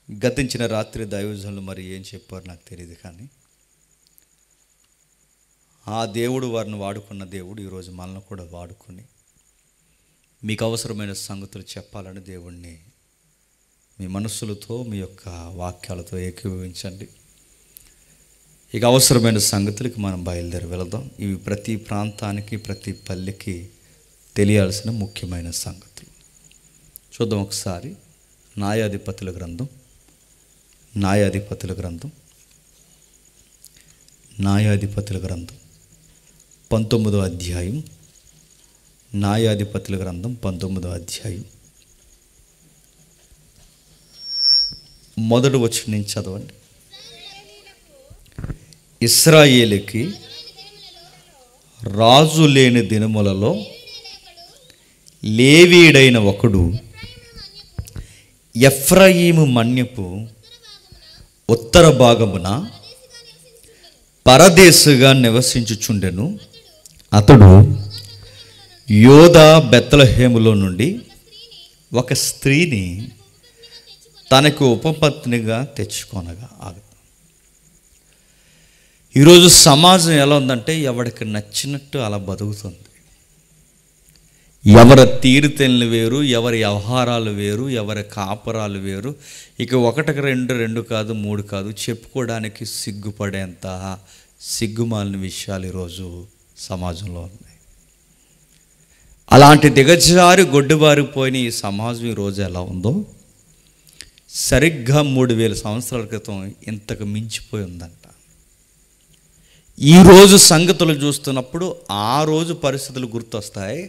గతించిన రాత్రి దైవజనులు మరి ఏం చెప్పారు నాకు తెలియదు, కానీ ఆ దేవుడు వారిని వాడుకున్న దేవుడు ఈరోజు మనల్ని కూడా వాడుకొని మీకు అవసరమైన సంగతులు చెప్పాలని దేవుణ్ణి మీ మనస్సులతో మీ యొక్క వాక్యాలతో ఏకీభవించండి. ఇక అవసరమైన సంగతులకి మనం బయలుదేరి వెళదాం. ఇవి ప్రతి ప్రాంతానికి ప్రతి పల్లెకి తెలియాల్సిన ముఖ్యమైన సంగతులు. చూద్దాం ఒకసారి న్యాయాధిపతుల గ్రంథం 19వ అధ్యాయం. న్యాయాధిపతుల గ్రంథం 19వ అధ్యాయం మొదటి వచనం నుంచి చదవండి. ఇశ్రాయేలుకి రాజు లేని దినములలో లేవీయుడైన ఒకడు ఎఫ్రాయిము మన్యపు ఉత్తర భాగమున పరదేశుగా నివసించుచుండెను. అతడు యోదా బెత్లెహేములో నుండి ఒక స్త్రీని తనకు ఉపపత్నిగా తెచ్చుకొనగా. ఈరోజు సమాజం ఎలా ఉందంటే ఎవరికి నచ్చినట్టు అలా బతుకుతుంది. ఎవరి తీరుతెన్నులు వేరు, ఎవరి వ్యవహారాలు వేరు, ఎవరి కాపురాలు వేరు. ఇక ఒకటికి రెండు కాదు, 3 కాదు, చెప్పుకోవడానికి సిగ్గుపడేంత సిగ్గుమాలిన విషయాలు ఈరోజు సమాజంలో ఉన్నాయి. అలాంటి దిగజారి గొడ్డుబారిపోయిన ఈ సమాజం ఈరోజు ఎలా ఉందో సరిగ్గా 3000 సంవత్సరాల క్రితం ఇంతకు మించిపోయి ఉందంట. ఈరోజు సంగతులు చూస్తున్నప్పుడు ఆ రోజు పరిస్థితులు గుర్తొస్తాయి.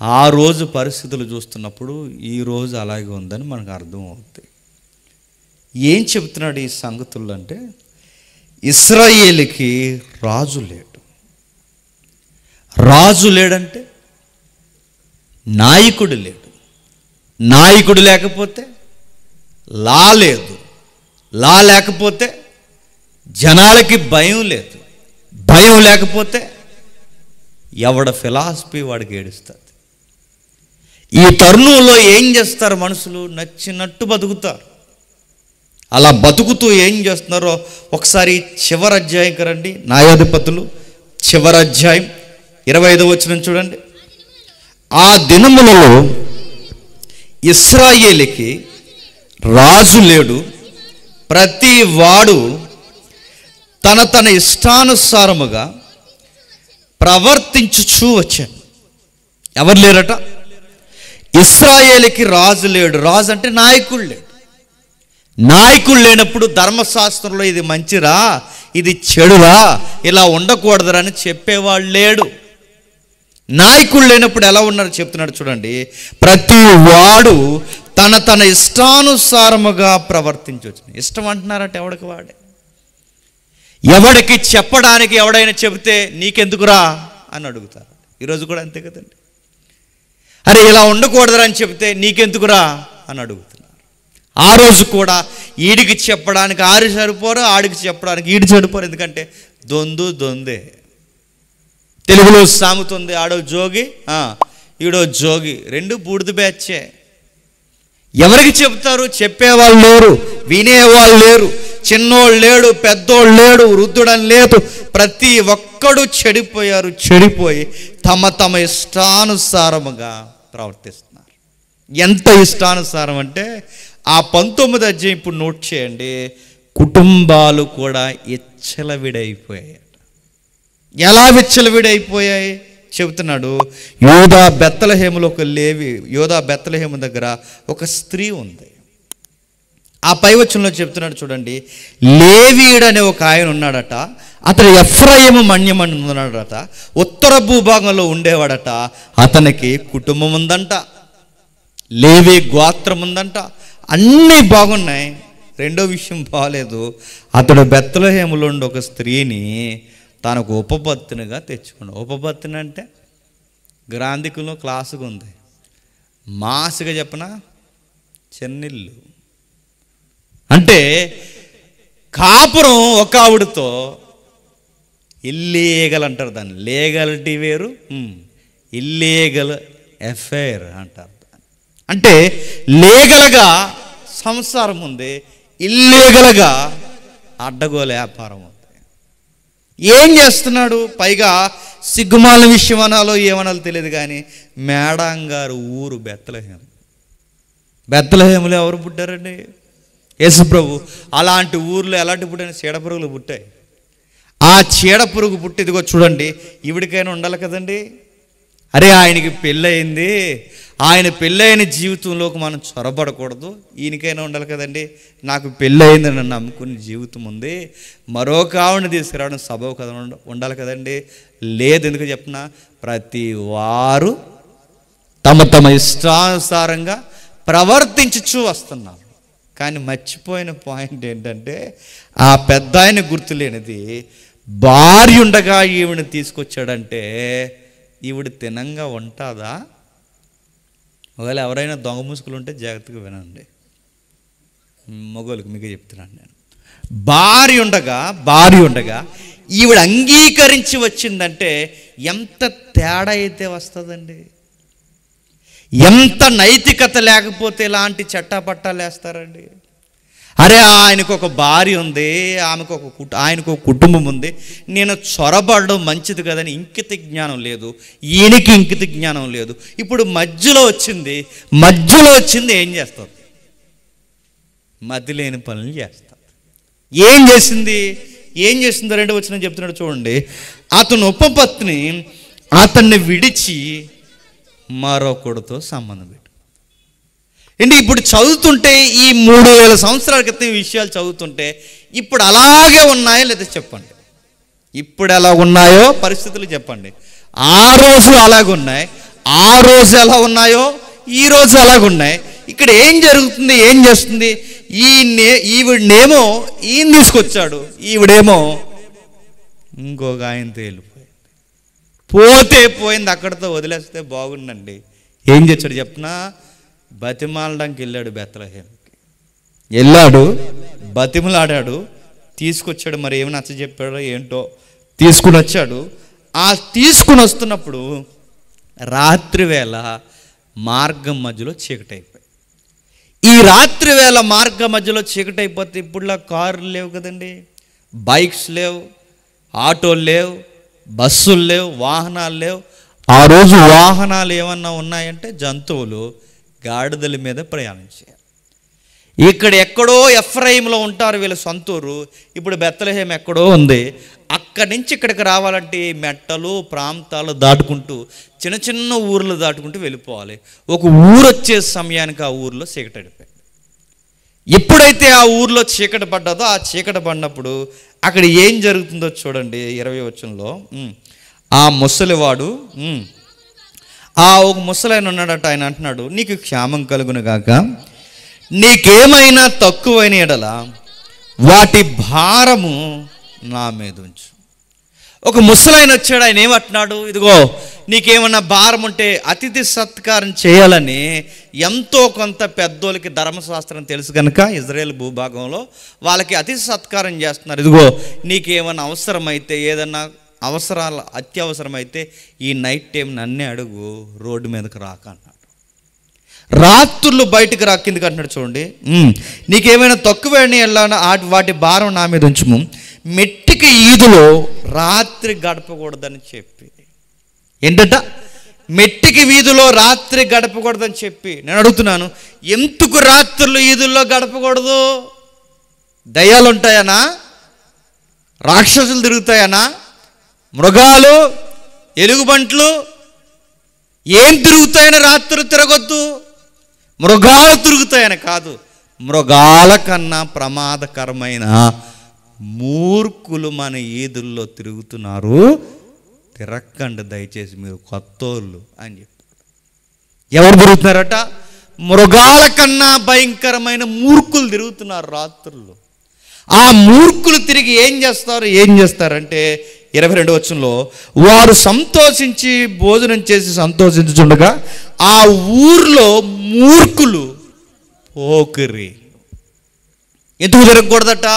ఆ రోజు పరిస్థితులు చూస్తున్నప్పుడు ఈరోజు అలాగే ఉందని మనకు అర్థం అవుతుంది. ఏం చెబుతున్నాడు ఈ సంగతులు అంటే, ఇశ్రాయేలుకి రాజు లేడు. రాజు లేడంటే నాయకుడు లేడు. నాయకుడు లేకపోతే లా లేదు. లా లేకపోతే జనాలకి భయం లేదు. భయం లేకపోతే ఎవడ ఫిలాసఫీ వాడికి ఏడుస్తుంది. ఈ తరుణంలో ఏం చేస్తారు మనుషులు? నచ్చినట్టు బతుకుతారు. అలా బతుకుతూ ఏం చేస్తున్నారో ఒకసారి చివరి అధ్యాయం రండి. న్యాయాధిపతులు చివరి అధ్యాయం 25వ వచనం చూడండి. ఆ దినములలో ఇశ్రాయేలుకి రాజు లేడు, ప్రతి వాడు తన ఇష్టానుసారముగా ప్రవర్తించుచూ వచ్చాను. ఎవరు లేరట? ఇశ్రాయేలుకి రాజు లేడు. రాజు అంటే నాయకుడు లేడు. నాయకుడు లేనప్పుడు ధర్మశాస్త్రంలో ఇది మంచిరా, ఇది చెడురా, ఇలా ఉండకూడదురా అని చెప్పేవాడు లేడు. నాయకుడు లేనప్పుడు ఎలా ఉన్నారు చెప్తున్నాడు చూడండి. ప్రతి వాడు తన ఇష్టానుసారముగా ప్రవర్తించవచ్చు. ఇష్టం అంటున్నారట ఎవడికి వాడే. ఎవడికి చెప్పడానికి ఎవడైనా చెబితే నీకెందుకురా అని అడుగుతారు. ఈరోజు కూడా అంతే కదండి. అరే ఇలా ఉండకూడదురా అని చెబితే నీకెందుకురా అని అడుగుతున్నారు. ఆ రోజు కూడా ఈడికి చెప్పడానికి ఆరు సరిపోరు, ఆడికి చెప్పడానికి ఈడు సరిపోరు. ఎందుకంటే దొందే. తెలుగులో సాగుతుంది, ఆడో జోగి ఈడో జోగి, 2 బూడిద బ్యాచే. ఎవరికి చెప్తారు? చెప్పేవాళ్ళు లేరు, వినేవాళ్ళు లేరు. చిన్నోళ్ళు లేడు, పెద్దోళ్ళు లేడు, వృద్ధుడని లేదు. ప్రతి ఒక్కడు చెడిపోయి తమ ఇష్టానుసారముగా ప్రవర్తిస్తున్నారు. ఎంత ఇష్టానుసారం అంటే ఆ 19వ అధ్యాయం ఇప్పుడు నోట్ చేయండి. కుటుంబాలు కూడా విచ్చలవిడైపోయాయి. ఎలా విచ్చలవిడైపోయాయి చెబుతున్నాడు. యోదా బెత్లెహేములో యోదా బెత్లెహేము దగ్గర ఒక స్త్రీ ఉంది. ఆ పై వచనంలో చెప్తున్నాడు చూడండి. లేవీయుడు అనే ఒక ఆయన ఉన్నాడట. అతడు ఎఫ్రాయిము మన్యమని ఉన్నాడట. ఉత్తర భూభాగంలో ఉండేవాడట. అతనికి కుటుంబం ఉందంట, లేవీ గోత్రం ఉందంట, అన్నీ బాగున్నాయి. రెండో విషయం బాగలేదు. అతడు బెత్లెహేములో ఉండి ఒక స్త్రీని తనకు ఉపపత్నిగా తెచ్చుకున్నాడు. ఉపపత్ని అంటే గ్రాంధికుల్లో క్లాసుగా ఉంది. మాసుగా చెప్పనా చెన్నిళ్ళు అంటే కాపురం ఒక ఆవిడతో ఇల్లీగల్ అంటారు. దాన్ని లీగలిటీ వేరు, ఇల్లీగల్ ఎఫైర్ అంటారు. అంటే లీగల్గా సంసారం ఉంది, ఇల్లీగల్గా అడ్డగోలు వ్యాపారం ఉంది. ఏం చేస్తున్నాడు? పైగా సిగ్గుమాల విషయం అనాలో ఏమనాలో తెలియదు కానీ మేడాంగారు ఊరు బెత్లెహేం. బెత్లెహేములో ఎవరు పుట్టారండి? యేసుప్రభు. అలాంటి ఊర్లో ఎలాంటి పుట్టిన చీడపురుగులు పుట్టాయి. ఆ చీడపురుగు పుట్టి ఇదిగో చూడండి, ఈవిడికైనా ఉండాలి కదండి. అరే ఆయనకి పెళ్ళయింది, ఆయన పెళ్ళైన జీవితంలోకి మనం చొరబడకూడదు, ఈయనకైనా ఉండాలి కదండి. నాకు పెళ్ళయింది నన్ను నమ్ముకునే జీవితం ఉంది, మరొక ఆవిడని తీసుకురావడం సబబు కదా ఉండాలి కదండి. లేదు, ఎందుకు చెప్పిన ప్రతి వారు తమ తమ ఇష్టానుసారంగా ప్రవర్తించుచూ వస్తున్నారు. కానీ మర్చిపోయిన పాయింట్ ఏంటంటే ఆ పెద్ద ఆయన గుర్తులేనిది భార్య ఉండగా ఈవిడిని తీసుకొచ్చాడంటే ఈవిడ తినంగా ఉంటుందా? ఒకవేళ ఎవరైనా దొంగ ముసుగులు ఉంటే జాగ్రత్తగా వినండి, మగోళ్ళకి మీకు చెప్తున్నాను నేను. భార్య ఉండగా ఈవిడ అంగీకరించి వచ్చిందంటే ఎంత తేడా అయితే వస్తుందండి. ఎంత నైతికత లేకపోతే ఇలాంటి చట్టాపట్టాలు వేస్తారండి. అరే ఆయనకు ఒక భార్య ఉంది, ఆయనకు ఒక కుటుంబం ఉంది, నేను చొరబడడం మంచిది కదని ఇంకిత జ్ఞానం లేదు, ఈయనకి ఇంకిత జ్ఞానం లేదు. ఇప్పుడు మధ్యలో వచ్చింది ఏం చేస్తుంది? మతి లేని పనులు చేస్తుంది. ఏం చేసిందో 2వ వచనం చెప్తున్నాడు చూడండి. అతను ఉపపత్ని అతన్ని విడిచి మరొకడితో సంబంధం పెట్టు. ఏంటి ఇప్పుడు చదువుతుంటే ఈ 3000 సంవత్సరాల క్రితం విషయాలు చదువుతుంటే ఇప్పుడు అలాగే ఉన్నాయో లేదా చెప్పండి. ఇప్పుడు ఎలా ఉన్నాయో పరిస్థితులు చెప్పండి. ఆ రోజు అలాగున్నాయి, ఆ రోజు ఎలా ఉన్నాయో ఈ రోజు అలాగున్నాయి. ఇక్కడ ఏం జరుగుతుంది, ఏం చేస్తుంది? ఈవిడనేమో ఈయన తీసుకొచ్చాడు, ఈవిడేమో ఇంకొక ఆయనతో వెళ్ళిపోయింది. పోయింది, అక్కడితో వదిలేస్తే బాగుండండి. ఏం చేశాడు చెప్పనా? బతిమాలడానికి వెళ్ళాడు, బెత్లెహేంకి వెళ్ళాడు, బతిమలాడాడు, తీసుకొచ్చాడు. మరి ఏమి నచ్చ చెప్పాడో ఏంటో తీసుకుని వచ్చాడు. ఆ తీసుకుని వస్తున్నప్పుడు రాత్రి వేళ మార్గం మధ్యలో చీకటి అయిపోయి. ఈ రాత్రి వేళ మార్గం మధ్యలో చీకటి అయిపోతే ఇప్పుడులా కార్లు లేవు కదండి, బైక్స్ లేవు, ఆటోలు లేవు, బస్సులు లేవు, వాహనాలు లేవు. ఆ రోజు వాహనాలు ఏమన్నా ఉన్నాయంటే జంతువులు, గాడిదల మీద ప్రయాణించారు. ఇక్కడ ఎక్కడో ఎఫ్రాయిములో ఉంటారు వీళ్ళ సొంతూరు, ఇప్పుడు బెత్లెహేం ఎక్కడో ఉంది. అక్కడి నుంచి ఇక్కడికి రావాలంటే మెట్టలు ప్రాంతాలు దాటుకుంటూ చిన్న చిన్న ఊర్లు దాటుకుంటూ వెళ్ళిపోవాలి. ఒక ఊరు వచ్చే సమయానికి ఆ ఊర్లో చీకటి పడిపోయింది. ఎప్పుడైతే ఆ ఊర్లో చీకటి పడ్డదో, ఆ చీకటి పడినప్పుడు అక్కడ ఏం జరుగుతుందో చూడండి. 20వ వచనంలో ఆ ముసలివాడు, ఒక ముసలాయన ఉన్నాడట. ఆయన అంటున్నాడు, నీకు క్షేమం కలుగును గాక, నీకేమైనా తక్కువైన ఎడల వాటి భారము నా మీద ఉంచు. ఒక ముసలాయన వచ్చాడు, ఆయన ఏమంటున్నాడు, ఇదిగో నీకేమన్నా భారం ఉంటే అతిథి సత్కారం చేయాలని ఎంతో కొంత పెద్దోళ్ళకి ధర్మశాస్త్రం తెలుసు కనుక ఇజ్రాయేల్ భూభాగంలో వాళ్ళకి అతిథి సత్కారం చేస్తున్నారు. ఇదిగో నీకేమన్నా అవసరమైతే, ఏదన్నా అవసరాలు అత్యవసరమైతే ఈ నైట్ టైం నన్నే అడుగు, రోడ్డు మీదకి రాక అన్నాడు. రాత్రులు బయటకు రా, కిందకి అంటున్నాడు చూడండి. నీకేమైనా తక్కువని వెళ్ళాను వాటి భారం నా మీద ఉంచుము, మెట్టికి ఈదులో రాత్రి గడపకూడదని చెప్పి. ఏంటట? మెట్టికి వీధిలో రాత్రి గడపకూడదని చెప్పి. నేను అడుగుతున్నాను, ఎందుకు రాత్రులు ఈదుల్లో గడపకూడదు? దయ్యాలు ఉంటాయనా? రాక్షసులు తిరుగుతాయనా? మృగాలు, ఎలుగుబంట్లు ఏం తిరుగుతాయని రాత్రులు తిరగొద్దు? మృగాలు తిరుగుతాయని కాదు, మృగాల కన్నా ప్రమాదకరమైన మూర్ఖులు మన ఈదుల్లో తిరుగుతున్నారు, తిరక్కండి దయచేసి మీరు కొత్తోళ్ళు అని చెప్పారు. ఎవరు తిరుగుతున్నారట? మృగాల కన్నా భయంకరమైన మూర్ఖులు తిరుగుతున్నారు రాత్రుల్లో. ఆ మూర్ఖులు తిరిగి ఏం చేస్తారంటే 22వ వచనంలో, వారు సంతోషించి భోజనం చేసి సంతోషించుచుండగా ఆ ఊర్లో మూర్ఖులు పోకిరి. ఎందుకు తిరగకూడదట?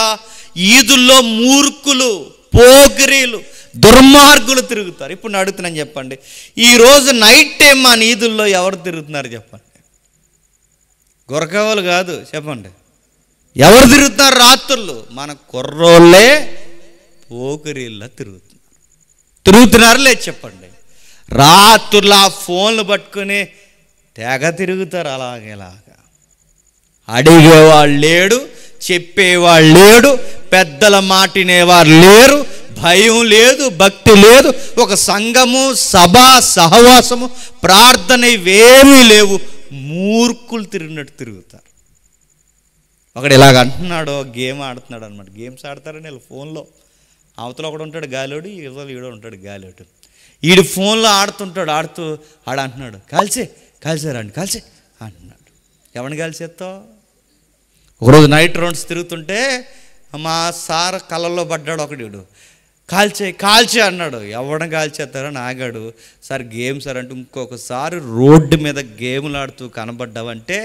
ఈదుల్లో మూర్ఖులు, పోకిరీలు, దుర్మార్గులు తిరుగుతారు. ఇప్పుడు నేను అడుగుతున్నాను, చెప్పండి, ఈరోజు నైట్ టైం మా ఈదుల్లో ఎవరు తిరుగుతున్నారు చెప్పండి? గొరకవాళ్ళు కాదు, చెప్పండి, ఎవరు తిరుగుతున్నారు రాత్రులు? మన కుర్రోళ్ళే పోకిరీల్లా తిరుగుతున్నారు లేదు చెప్పండి. రాత్రులు ఆ ఫోన్లు పట్టుకుని తెగ తిరుగుతారు. అలాగేలాగా అడిగేవాళ్ళు లేడు, చెప్పేవాళ్ళు లేడు, పెద్దల మాటినేవారు లేరు, భయం లేదు, భక్తి లేదు, ఒక సంఘము, సభ, సహవాసము, ప్రార్థన ఇవేమీ లేవు. మూర్ఖులు తిరిగినట్టు తిరుగుతారు. ఒకడు ఇలాగ అంటున్నాడు, గేమ్ ఆడుతున్నాడు అనమాట. గేమ్స్ ఆడతారని వీళ్ళు ఫోన్లో. అవతల ఒకడు ఉంటాడు గాలోడు, ఈడో ఉంటాడు గాలోడు. ఈడు ఫోన్లో ఆడుతుంటాడు. ఆడు అంటున్నాడు, కాల్చారండి అంటున్నాడు. ఎవరిని కాల్చేస్తావు? ఒకరోజు నైట్ రౌండ్స్ తిరుగుతుంటే మా సార్ కళ్ళల్లో పడ్డాడు ఒకడు. కాల్చే అన్నాడు. ఎవరిని కాల్చేస్తారని ఆగాడు. సార్ గేమ్ సార్ అంటే, ఇంకొకసారి రోడ్డు మీద గేములు ఆడుతూ కనబడ్డావంటే